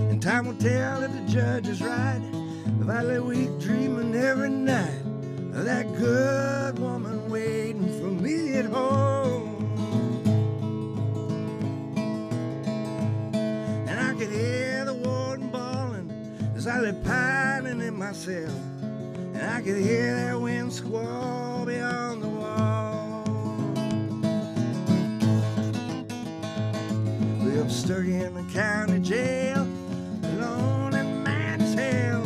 And time will tell if the judge is right. If I lay weak dreaming every night that good woman waiting for me at home. And I could hear the warden bawling as I lay pining in my cell. And I could hear that wind squall beyond the wall. Well, I'm stuck in the county jail, alone and mad as hell,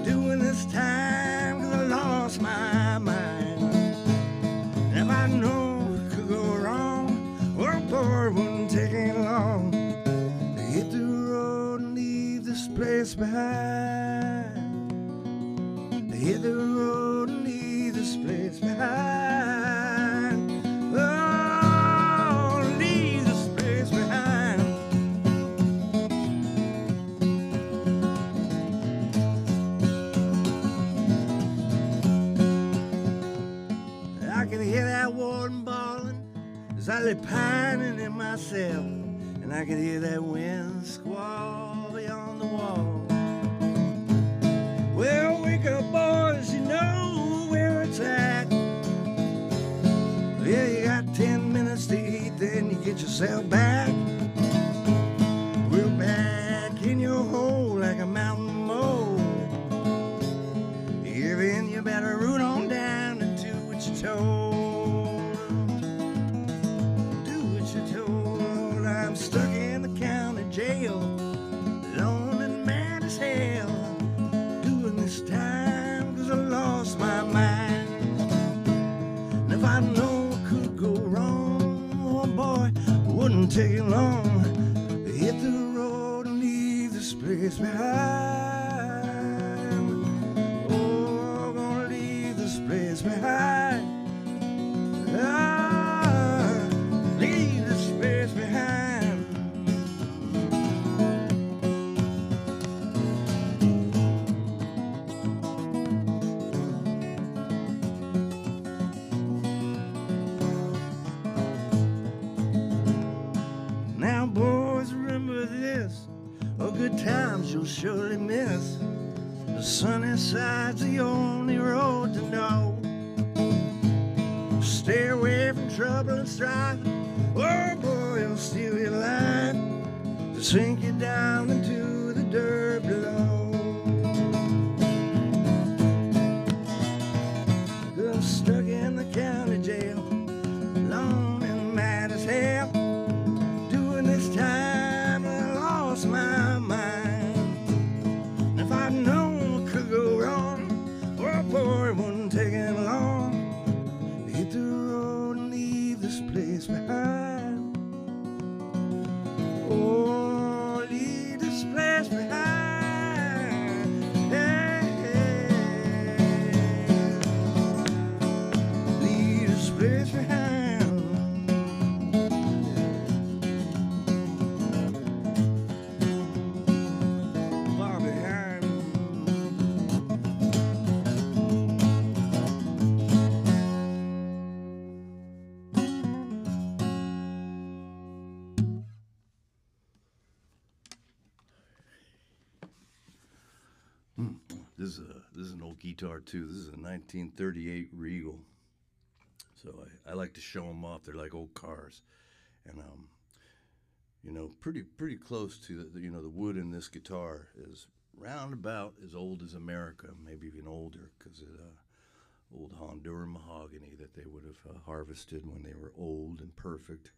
doing this time 'cause I lost my mind. And if I know it could go wrong, oh boy, it wouldn't take any long to hit the road and leave this place behind. To hit the road and leave this place behind. Oh, leave this place behind. I can hear that warden bawling as I lay pining in my cell, and I can hear that wind squall beyond the wall. Well, wake up, boys, you know where it's at. Yeah, you got 10 minutes to eat, then you get yourself back. We're back in your hole like a mountain mole. Yeah, then you better root on down and do what you're told. Do what you're told. I'm stuck in the county jail, alone and mad as hell, doing this time 'cause I lost my mind. And if I know it could go wrong, oh boy, it wouldn't take it long to hit the road and leave this place behind. Oh, I'm gonna leave this place behind. Ah, leave this place behind. Now, boys, remember this, oh, good times you'll surely miss. The sunny side's the only road to know. Stay away from trouble and strife. Oh boy, it'll steal your life, to sink you down into the dirt below. 'Cause I'm stuck in the county jail, alone and mad as hell, doing this time I lost my mind. And if I know it could go wrong, oh boy, it wouldn't take it long to hit the road and leave this place behind. Oh, leave this place behind. Hey, hey. Leave this place behind. Far behind. This is an old guitar too. This is a 1938 Regal. So I like to show them off. They're like old cars, and you know, pretty close to the wood in this guitar is round about as old as America, maybe even older, because it old Honduran mahogany that they would have harvested when they were old and perfect,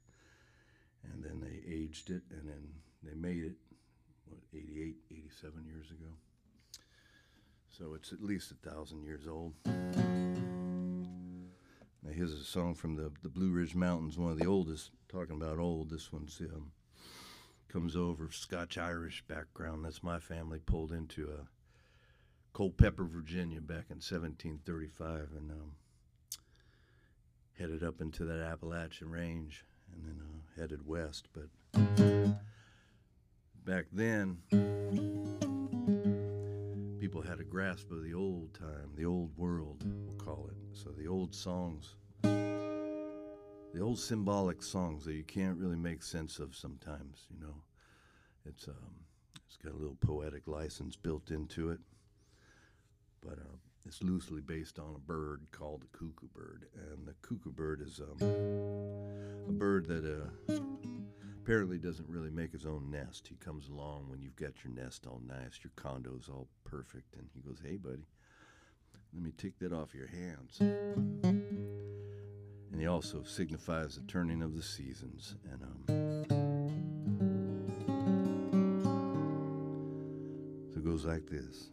and then they aged it, and then they made it 88, 87 years ago. So it's at least 1,000 years old. Now here's a song from the Blue Ridge Mountains, one of the oldest. Talking about old, this one's comes over Scotch-Irish background. That's my family pulled into Culpeper, Virginia back in 1735 and headed up into that Appalachian range and then headed west. But back then, people had a grasp of the old time, the old world, we'll call it. So the old songs, the old symbolic songs that you can't really make sense of sometimes, you know. It's got a little poetic license built into it. But It's loosely based on a bird called the cuckoo bird. And the cuckoo bird is a bird that apparently doesn't really make his own nest. He comes along when you've got your nest all nice, your condo's all perfect, and he goes, "Hey, buddy, let me take that off your hands." And he also signifies the turning of the seasons. And so it goes like this.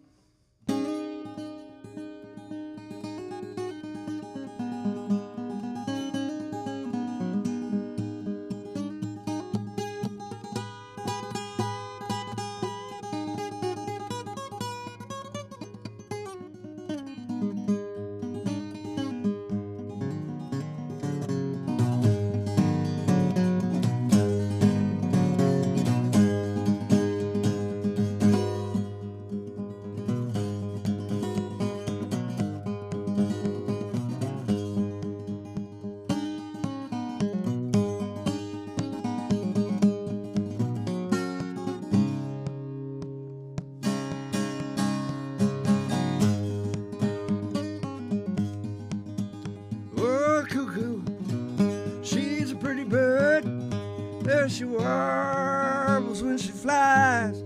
She warbles when she flies,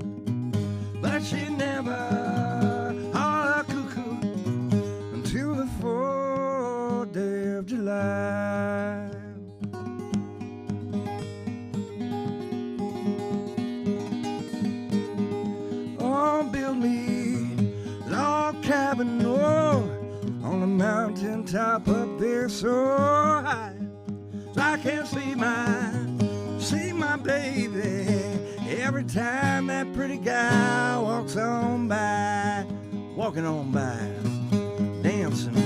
but she never holler cuckoo until the 4th day of July. Oh, build me a log cabin, oh, on a mountain top up there so high, so I can see my baby every time that pretty guy walks on by, walking on by, dancing.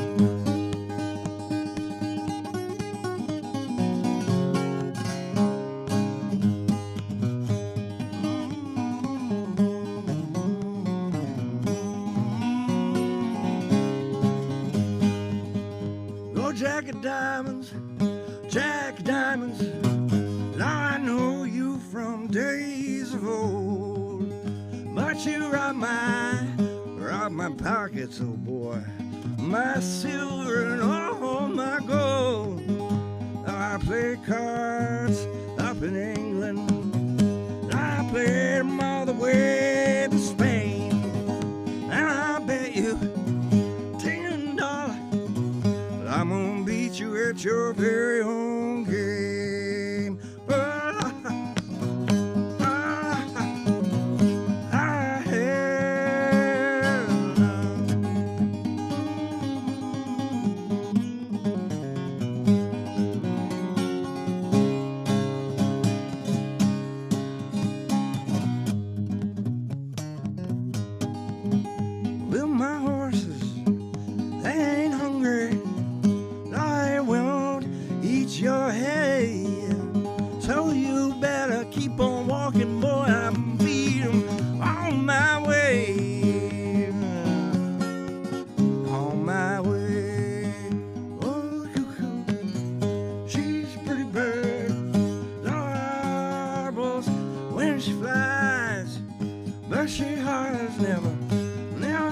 Oh, Jack of Diamonds, Jack of Diamonds, I know you from days of old, but you rob my pockets, oh boy, my silver and all my gold. I play cards up in England, I played them all the way to Spain, and I bet you $10 I'm gonna beat you at your very own game. Well, my horses, they ain't hungry, I won't eat your hay, so you better keep on walking, boy, I'm feed 'em on my way, on my way. Oh, cuckoo, she's a pretty bird, warbles when she flies, but she hollers never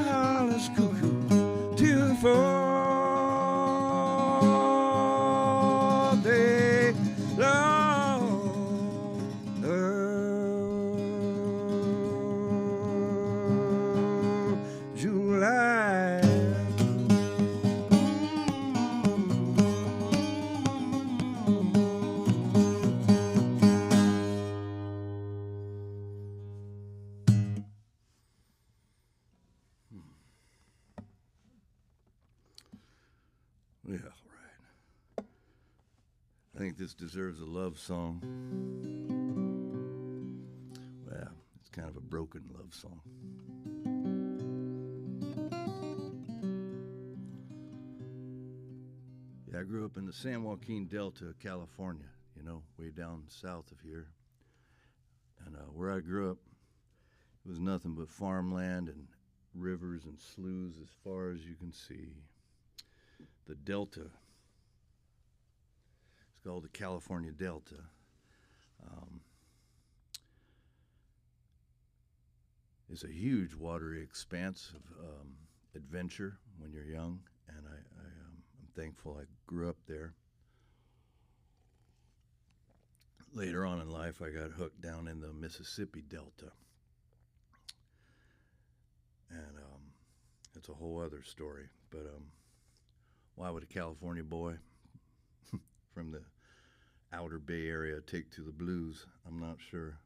hollers cuckoo till the 4th day of July. Yeah, right. I think this deserves a love song. Well, it's kind of a broken love song. Yeah, I grew up in the San Joaquin Delta of California, you know, way down south of here. And where I grew up, it was nothing but farmland and rivers and sloughs as far as you can see. The Delta, it's called the California Delta. It's a huge watery expanse of adventure when you're young, and I'm thankful I grew up there. Later on in life, I got hooked down in the Mississippi Delta, and it's a whole other story. But why would a California boy from the outer Bay Area take to the blues? I'm not sure.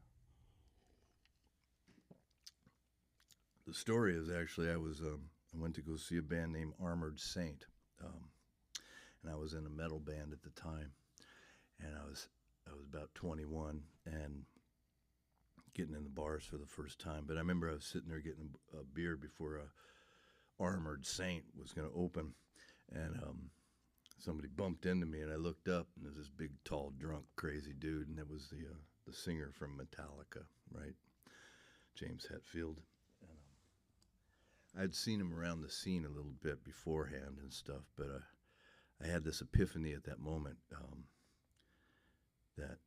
The story is actually I went to go see a band named Armored Saint, and I was in a metal band at the time, and I was about 21 and getting in the bars for the first time. But I remember I was sitting there getting a beer before Armored Saint was going to open, and somebody bumped into me, and I looked up, and there's this big, tall, drunk, crazy dude, and it was the singer from Metallica, right, James Hetfield. I'd seen him around the scene a little bit beforehand and stuff, but I had this epiphany at that moment that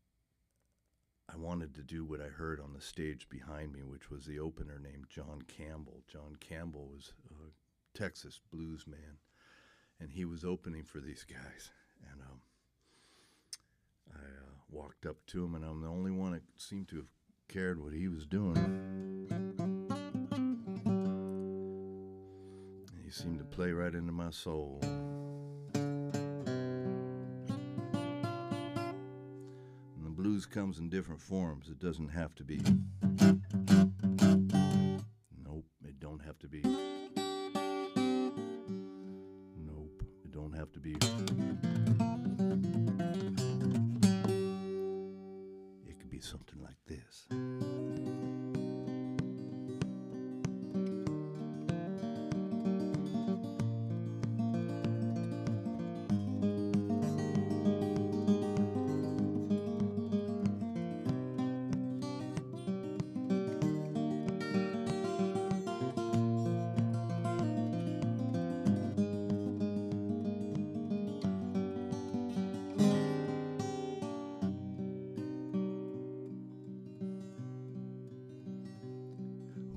I wanted to do what I heard on the stage behind me, which was the opener named John Campbell. John Campbell was a Texas blues man, and he was opening for these guys. And I walked up to him, and I'm the only one that seemed to have cared what he was doing. He seemed to play right into my soul. And the blues comes in different forms. It doesn't have to be. Nope, it don't have to be. Nope, it don't have to be. It could be something like this.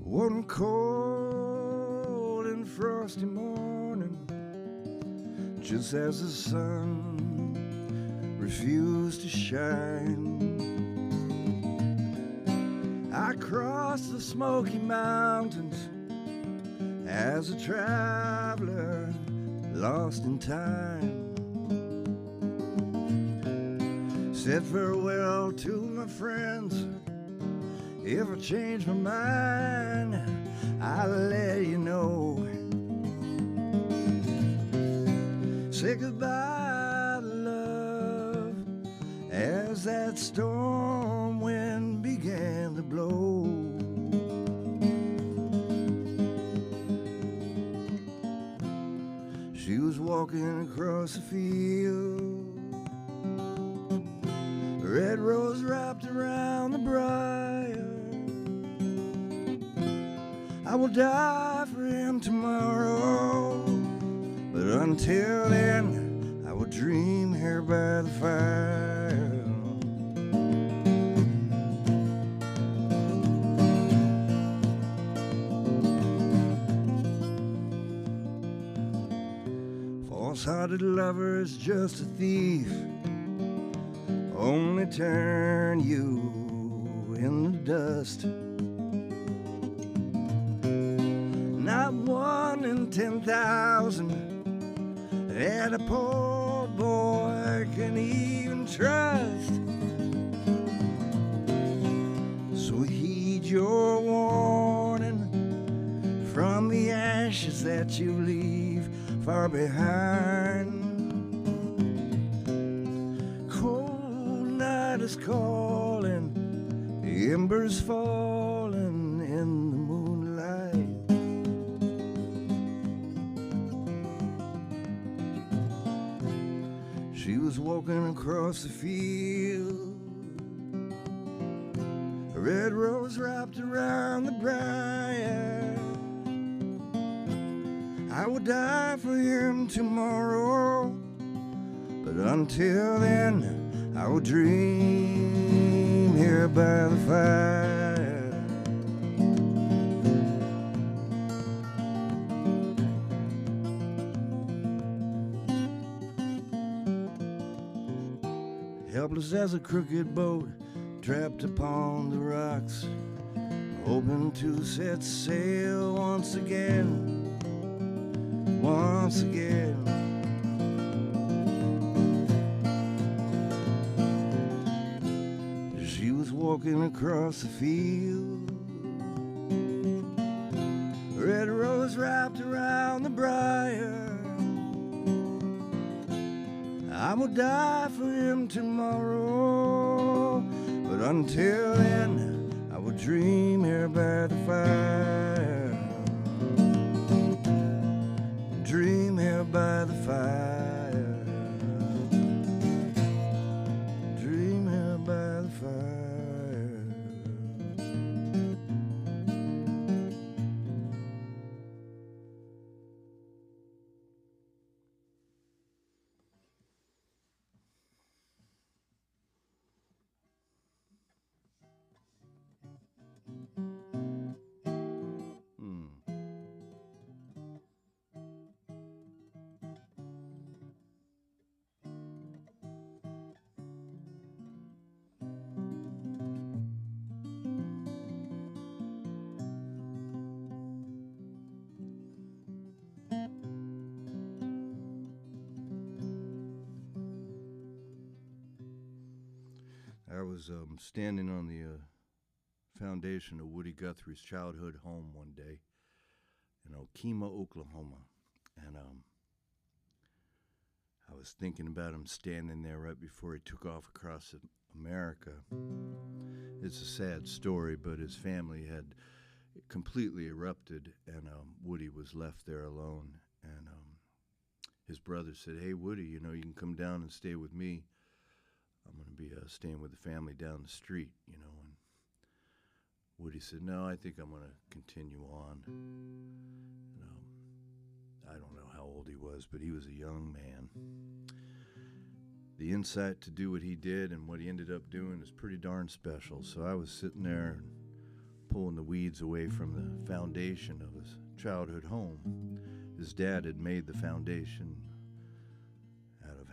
One cold and frosty morning, just as the sun refused to shine, I crossed the Smoky Mountains as a traveler lost in time. Said farewell to my friends. If I change my mind, I'll let you know. Say goodbye to love as that storm wind began to blow. She was walking across the field, red rose wrapped around the briar. I will die for him tomorrow, but until then, I will dream here by the fire. False-hearted lover is just a thief, only turn you in the dust. Not 1 in 10,000 that a poor boy can even trust. So heed your warning from the ashes that you leave far behind. Cold night is calling, embers falling in the moonlight. She was walking across the field, a red rose wrapped around the briar. I will die for him tomorrow, but until then, I will dream here by the fire. just as a crooked boat trapped upon the rocks, hoping to set sail once again, once again. She was walking across the field, red rose wrapped around the briar. I will die for him tomorrow, but until then I will dream here by the fire. Dream here by the fire. Dream here by the fire. I was standing on the foundation of Woody Guthrie's childhood home one day in Okemah, Oklahoma, and I was thinking about him standing there right before he took off across America. It's a sad story, but his family had completely erupted, and Woody was left there alone. And his brother said, "Hey, Woody, you know, you can come down and stay with me. I'm going to be staying with the family down the street, you know." And Woody said, "No, I think I'm going to continue on." And, I don't know how old he was, but he was a young man. The insight to do what he did and what he ended up doing is pretty darn special. So I was sitting there and pulling the weeds away from the foundation of his childhood home. His dad had made the foundation out of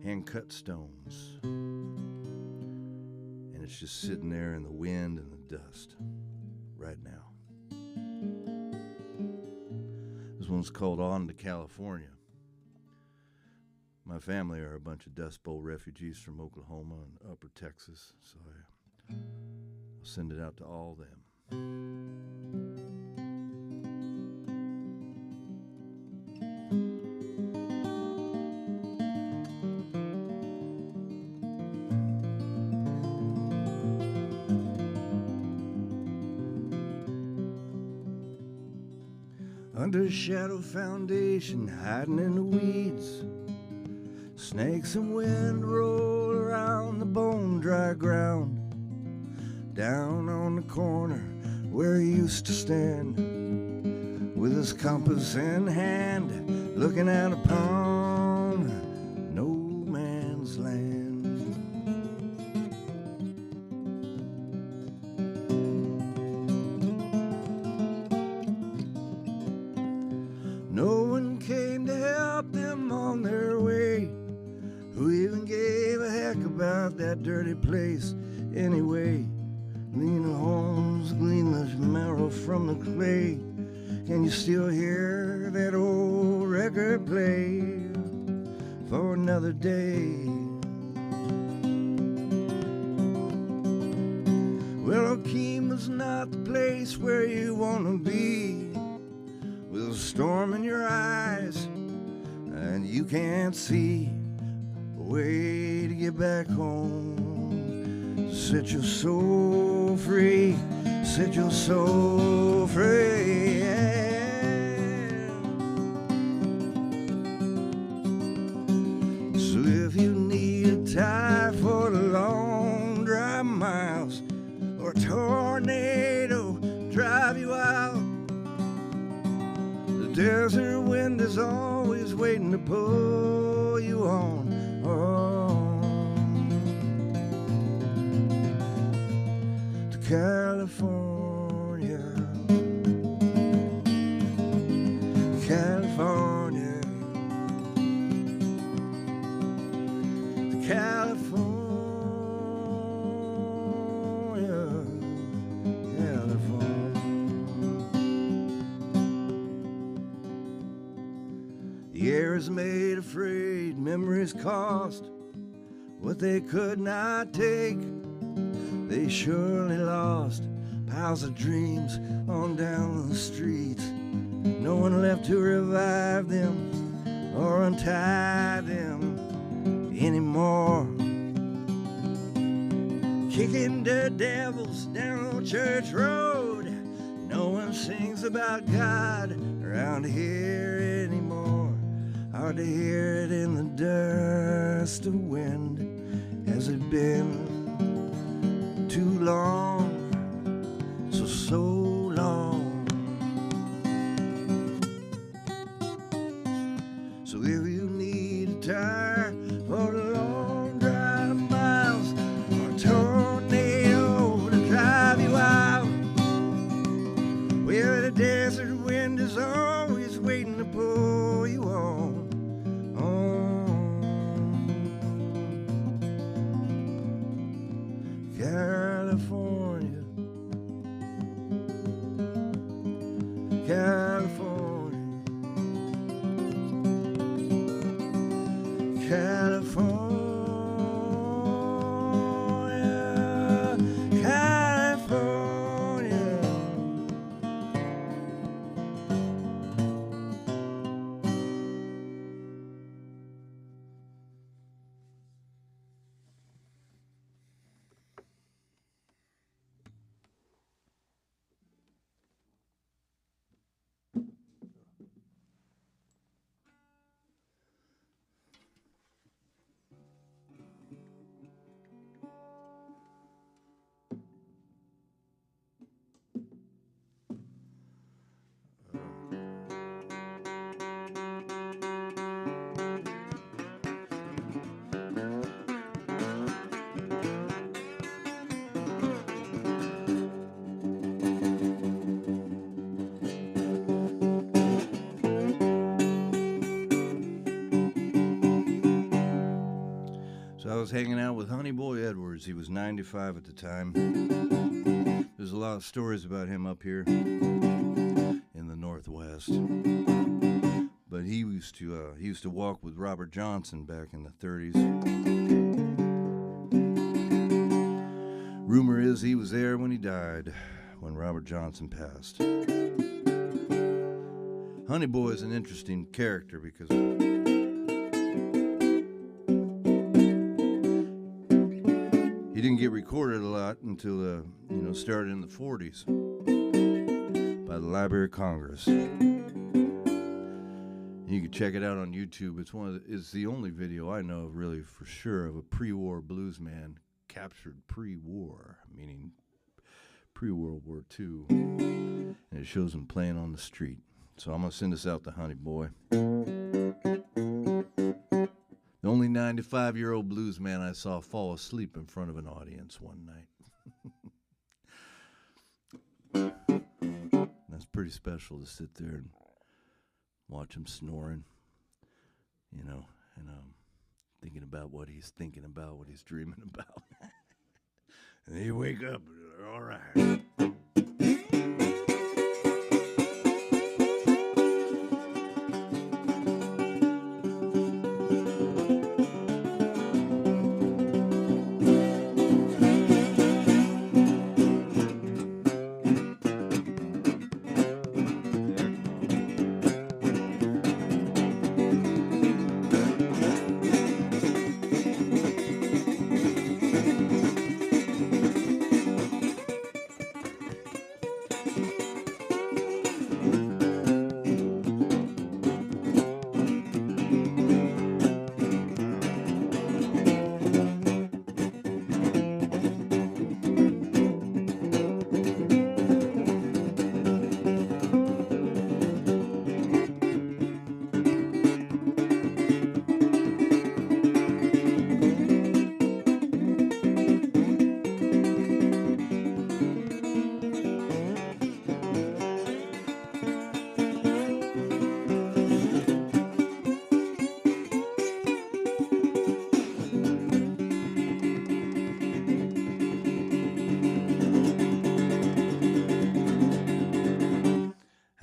hand-cut stones, and it's just sitting there in the wind and the dust right now. This one's called On to California. My family are a bunch of Dust Bowl refugees from Oklahoma and Upper Texas, so I'll send it out to all them. Under a shadow foundation, hiding in the weeds, snakes and wind roll around the bone-dry ground. Down on the corner where he used to stand, with his compass in hand, looking out upon no man's land. No one came to help them on their way. Who even gave a heck about that dirty place anyway? Lean the homes, glean the marrow from the clay. Can you still hear that old record play? For another day. Well, Okemah's not the place where you want to be, with a storm in your eyes and you can't see a way to get back home. Set your soul free, set your soul free. So if you need a tie for the long dry miles, or a tornado drive you out, the desert wind is always waiting to pull you on. To California, California, to California. Fear is made afraid, memories cost what they could not take. They surely lost piles of dreams on down the streets. No one left to revive them or untie them anymore. Kicking the devils down old church road. No one sings about God around here anymore. Hard to hear it in the dust of wind. Has it been too long? So long. So if you need a tire for the long drive miles, or a tornado to drive you out, where the desert wind is always waiting to pull you on. California, California, California, California. So I was hanging out with Honey Boy Edwards. He was 95 at the time. There's a lot of stories about him up here in the Northwest. But he used to walk with Robert Johnson back in the 30s. Rumor is he was there when he died, when Robert Johnson passed. Honey Boy is an interesting character because he didn't get recorded a lot until started in the 40s by the Library of Congress. You can check it out on YouTube. It's the only video I know of, really for sure, of a pre-war blues man captured pre-war, meaning pre-World War II, and it shows him playing on the street. So I'm gonna send this out to Honey Boy. The only 95-year-old blues man I saw fall asleep in front of an audience one night. That's pretty special to sit there and watch him snoring, and thinking about what he's thinking about, what he's dreaming about. And then you wake up, all right.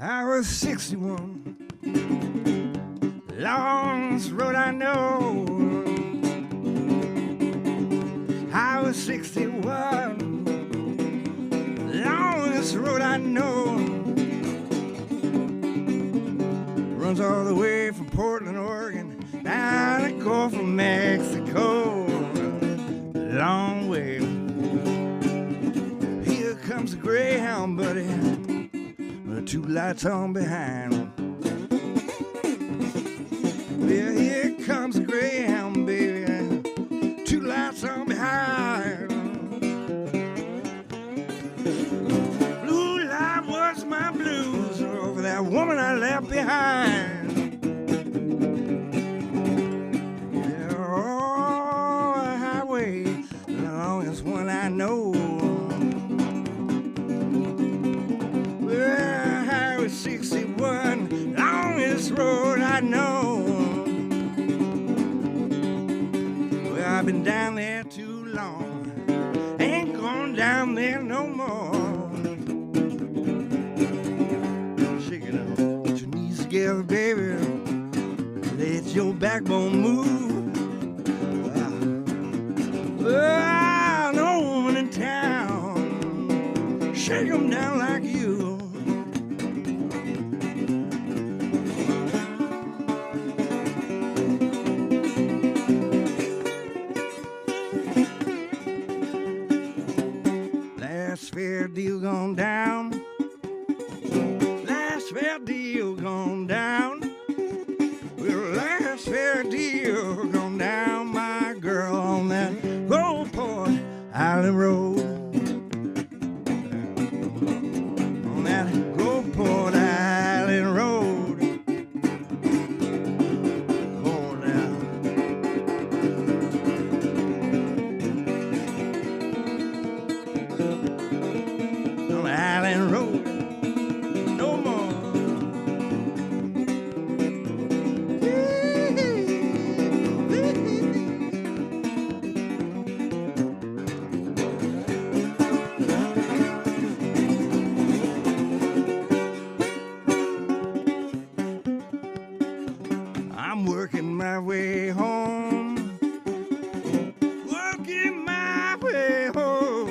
I was 61, long 61, longest road I know. Runs all the way from Portland, Oregon, down the Gulf of Mexico. Long way. Here comes the Greyhound, buddy, with 2 lights on behind. Well, here comes the Greyhound, baby, 2 lights on behind. Blue light was my blues over that woman I left behind. Yeah, oh, the highway, the longest one I know. Well, Highway 61, longest road I know. Well, I've been down there too long, ain't going down there no more. Shake it up, get your knees together, baby, let your backbone move. No woman in town, shake 'em down like you. Last fair deal gone down. Last fair deal gone down. Well, last fair deal gone down, my girl, on that Gulfport Island Road. On that Gulfport Island Road. Going down. On the Island Road, no more. I'm working my way home, working my way home.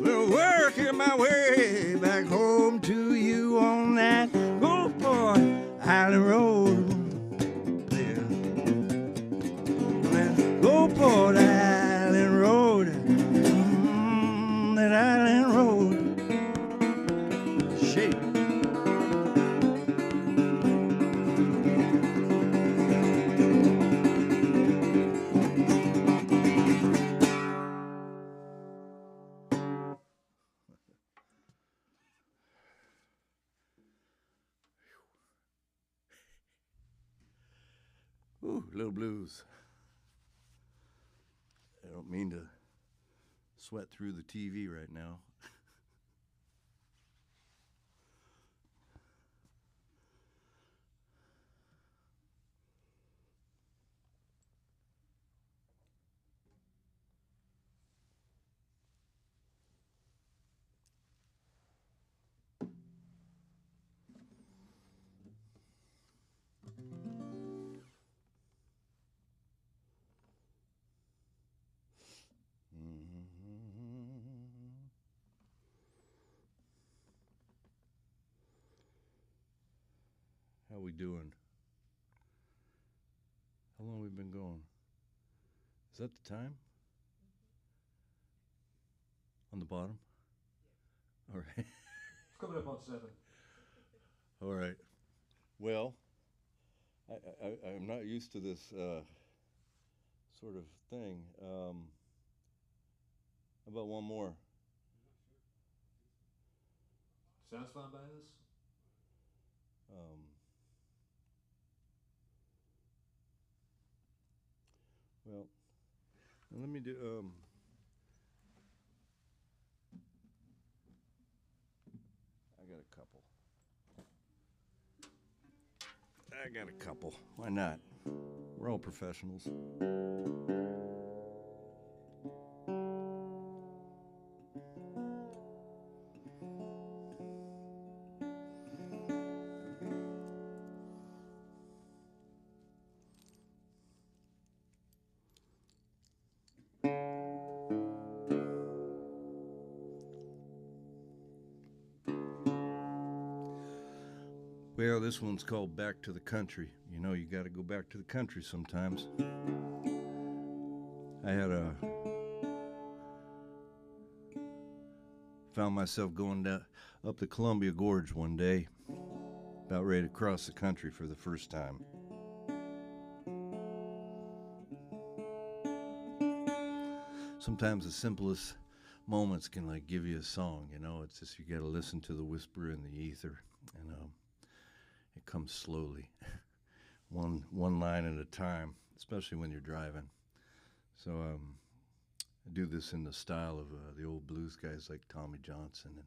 Well, working my way back home to you on that Gulfport Island Road. Yeah. On that Gulfport Island Road. That Island Road. Shake. Ooh, little blues. I don't mean to sweat through the TV right now. How we doing? How long we been going? Is that the time? On the bottom? All right. It's coming up on 7. All right. Well, I'm not used to this sort of thing. How about one more? Sounds fine by us? Well, let me do. I got a couple. Why not? We're all professionals. Well, this one's called Back to the Country. You know, you got to go back to the country sometimes. Found myself going up the Columbia Gorge one day, about ready to cross the country for the first time. Sometimes the simplest moments can like give you a song, you know. It's just you got to listen to the whisper in the ether, and it comes slowly, one line at a time, especially when you're driving. So I do this in the style of the old blues guys like Tommy Johnson and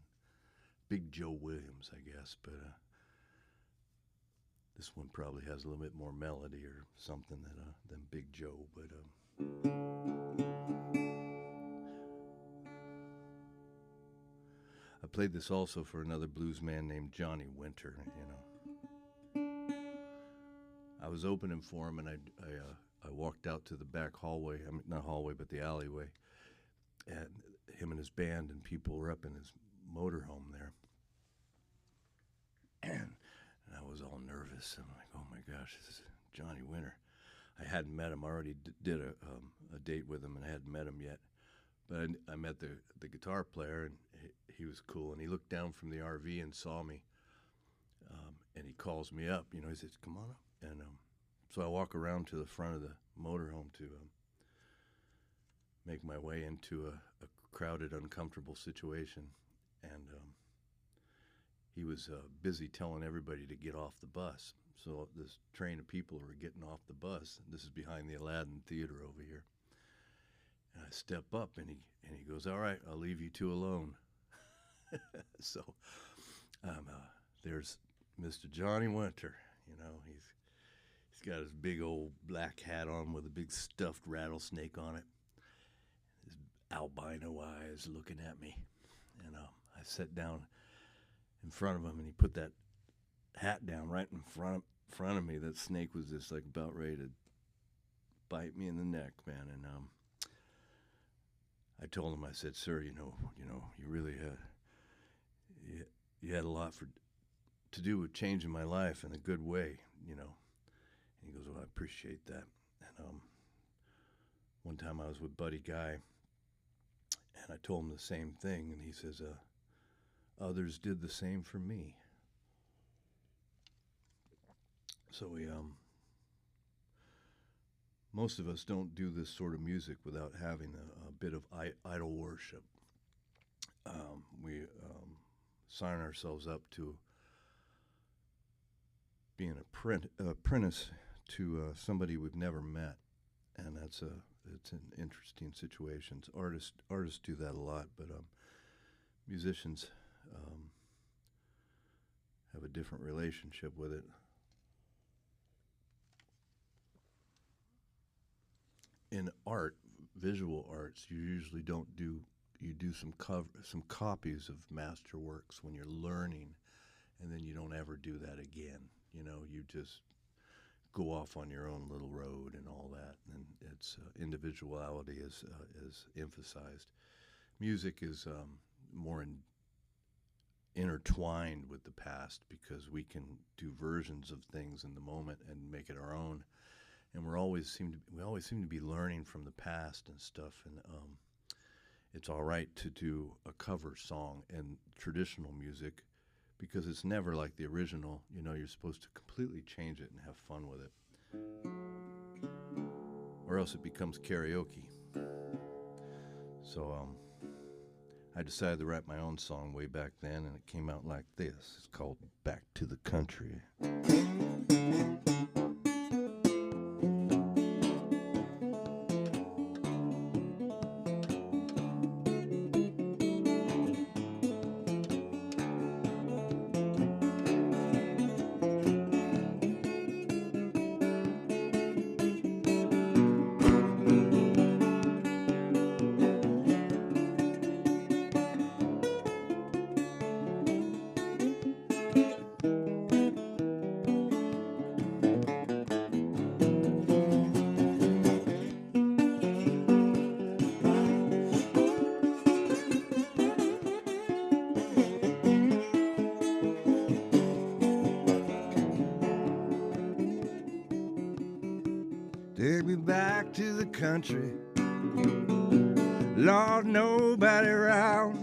Big Joe Williams, I guess. But this one probably has a little bit more melody or something than Big Joe. But I played this also for another blues man named Johnny Winter. You know, I was opening for him, and I walked out to the back hallway. I mean, not hallway, but the alleyway. And him and his band and people were up in his motorhome there. And I was all nervous. I'm like, oh my gosh, this is Johnny Winter. I hadn't met him. I already did a date with him, and I hadn't met him yet. But I met the guitar player, and he was cool. And he looked down from the RV and saw me. And he calls me up. You know, he says, come on up. And so I walk around to the front of the motorhome to make my way into a crowded, uncomfortable situation. And he was busy telling everybody to get off the bus. So this train of people were getting off the bus. This is behind the Aladdin Theater over here. And I step up, and he goes, all right, I'll leave you two alone. So there's Mr. Johnny Winter. You know, he's got his big old black hat on with a big stuffed rattlesnake on it. His albino eyes looking at me. And I sat down in front of him, and he put that hat down right in front of me. That snake was just like about ready to bite me in the neck, man. And I told him, I said, sir, you know, you really you had a lot to do with changing my life in a good way, you know. And he goes, well, I appreciate that. And one time I was with Buddy Guy, and I told him the same thing, and he says, others did the same for me. So we, most of us don't do this sort of music without having a bit of idol worship. We sign ourselves up to being an apprentice to somebody we've never met, and it's an interesting situation. Artists do that a lot, but musicians have a different relationship with it. In art, visual arts, you usually don't do. You do some copies of masterworks when you're learning, and then you don't ever do that again. You know, you just go off on your own little road and all that, and it's individuality is emphasized. Music is more intertwined with the past because we can do versions of things in the moment and make it our own. And we always seem to be learning from the past and stuff. And it's all right to do a cover song in traditional music because it's never like the original. You know, you're supposed to completely change it and have fun with it, or else it becomes karaoke. So I decided to write my own song way back then, and it came out like this. It's called Back to the Country. to the country. Lord, nobody around.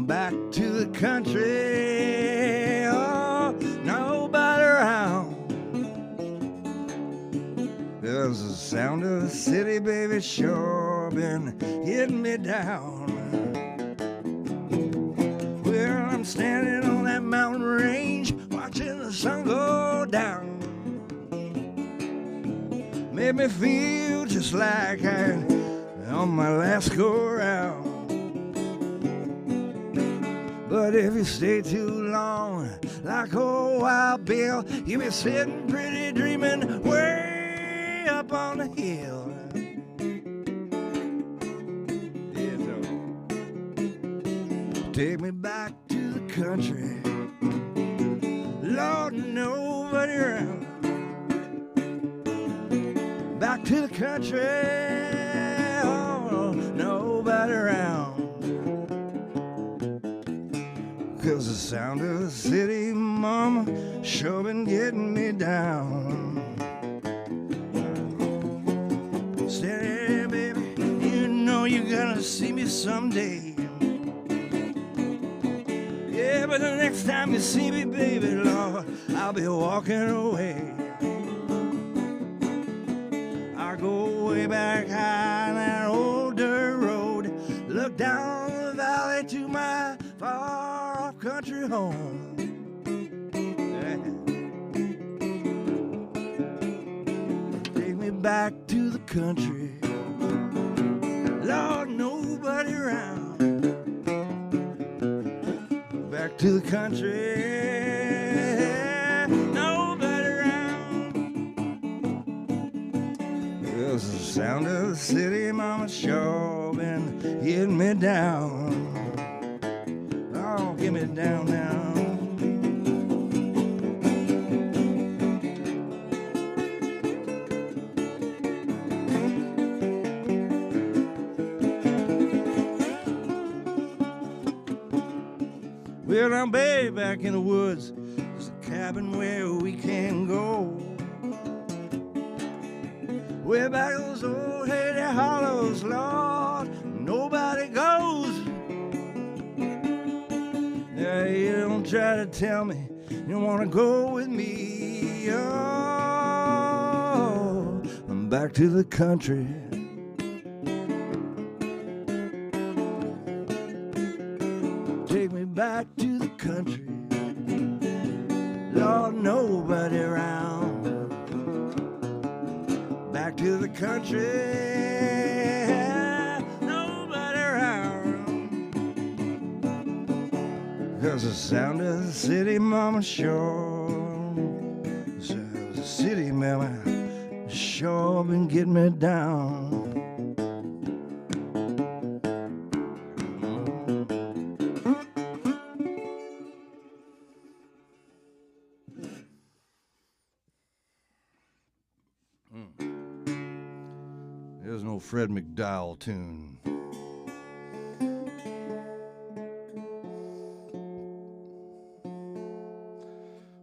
Back to the country. Oh, nobody around. Cause the sound of the city, baby, sure been hitting me down. Well, I'm standing on that mountain range, watching the sun go down. Made me feel just like I on my last go round. But if you stay too long, like old Wild Bill, you'll be sitting pretty dreaming way up on the hill. Yeah, so take me back to the country. Lord, nobody around. Back to the country. Oh, nobody around. Cause the sound of the city, mama, sure been getting me down. Steady, baby, you know you're gonna see me someday. Yeah, but the next time you see me, baby, Lord, I'll be walking away. I go way back high on that old dirt road, look down the valley to my far-off country home. Yeah. Take me back to the country. Lord, nobody around. Back to the country. Nobody around. Cause the sound of the city, mama, sure been hitting me down. Oh, get me down now. Well, I'm babe back in the woods. There's a cabin where we can go. Way back those old Haiti hollows, Lord, nobody goes. Yeah, you don't try to tell me you wanna go with me. Oh, I'm back to the country. Take me back to the country. Lord, nobody around. Back to the country. Nobody around. Cause the sound of the city, mama, sure. The sound of the city, mama, sure been getting me down. There's no Fred McDowell tune.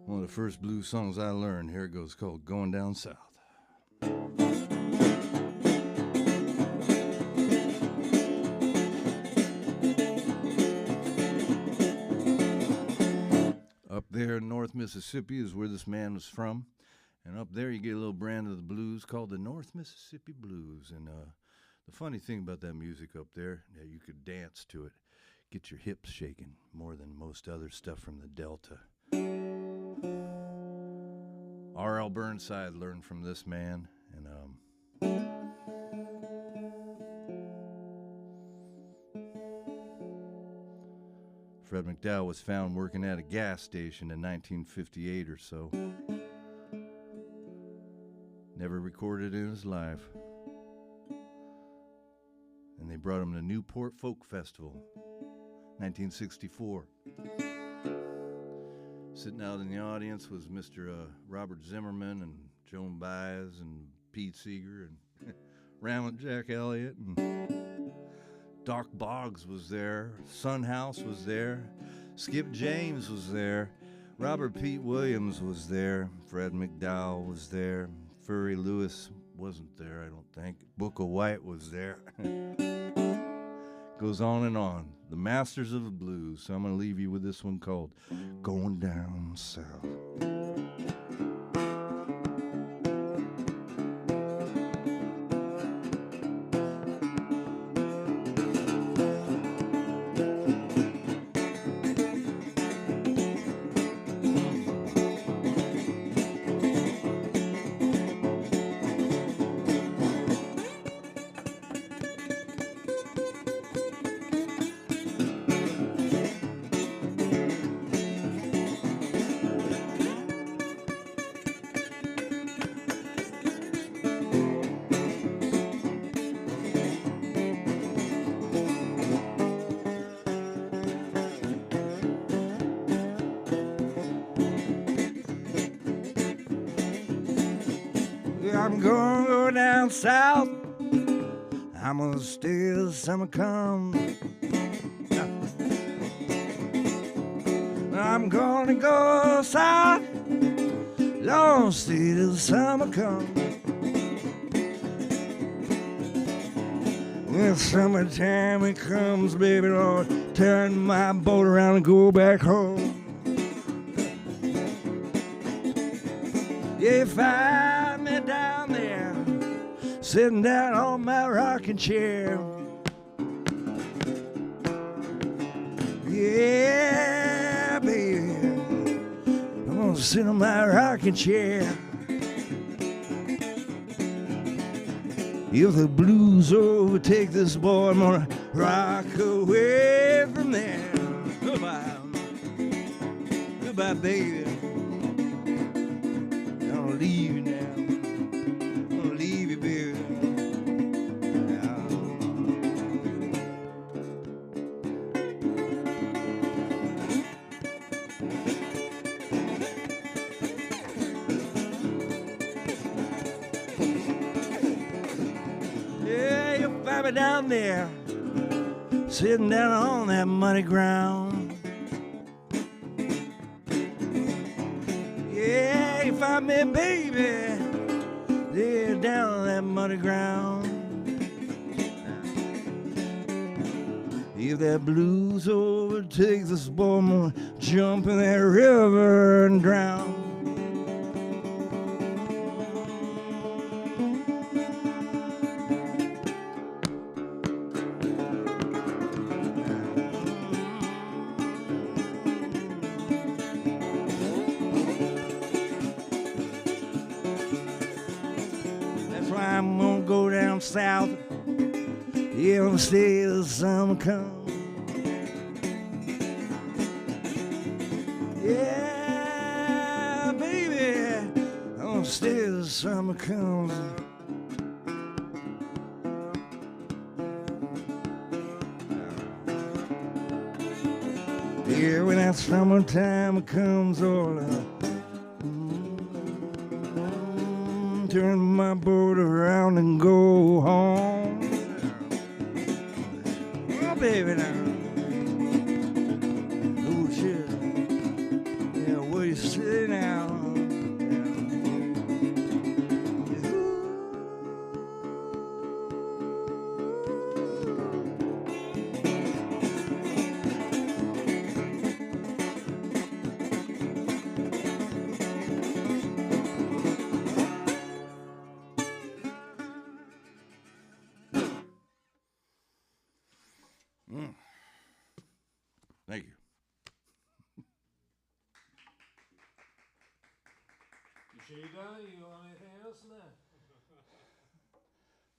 One of the first blues songs I learned. Here it goes, called Going Down South. Up there in North Mississippi is where this man was from. And up there you get a little brand of the blues called the North Mississippi Blues. And the funny thing about that music up there, yeah, you could dance to it, get your hips shaking more than most other stuff from the Delta. R.L. Burnside learned from this man. And Fred McDowell was found working at a gas station in 1958 or so. Never recorded in his life. And they brought him to Newport Folk Festival, 1964. Sitting out in the audience was Mr. Robert Zimmerman and Joan Baez and Pete Seeger and Ramblin' Jack Elliott. And Doc Boggs was there. Son House was there. Skip James was there. Robert Pete Williams was there. Fred McDowell was there. Furry Lewis wasn't there, I don't think. Book of White was there. Goes on and on. The Masters of the Blues. So I'm going to leave you with this one called Going Down South. I'm gonna go down south. I'm gonna stay till summer comes. I'm gonna go south. Long stay till summer comes. When summertime it comes, baby Lord, turn my boat around and go back home. You find me down there, sitting down on my rocking chair. Yeah, baby, I'm gonna sit on my rocking chair. If the blues overtake this boy, I'm gonna rock away from there. Goodbye, goodbye, baby. I'm gonna leave you now. I'm gonna leave you, baby. Yeah, you'll find me down there, sitting down on that muddy ground. Yeah, you find me, baby, there down on that muddy ground. If that blues overtakes this boy, I'm gonna jump in that river and drown. I'm gonna go down south. Yeah, I'm stay till summer comes. Yeah, baby, I'm gonna stay till summer comes. Yeah, when that summertime comes, all turn my boat around and go home. Oh, baby, now. Oh, shit. Yeah, what you say now? Thank you. You sure you done? You want anything else in that?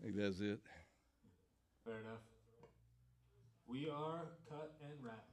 I think that's it. Fair enough. We are cut and wrapped.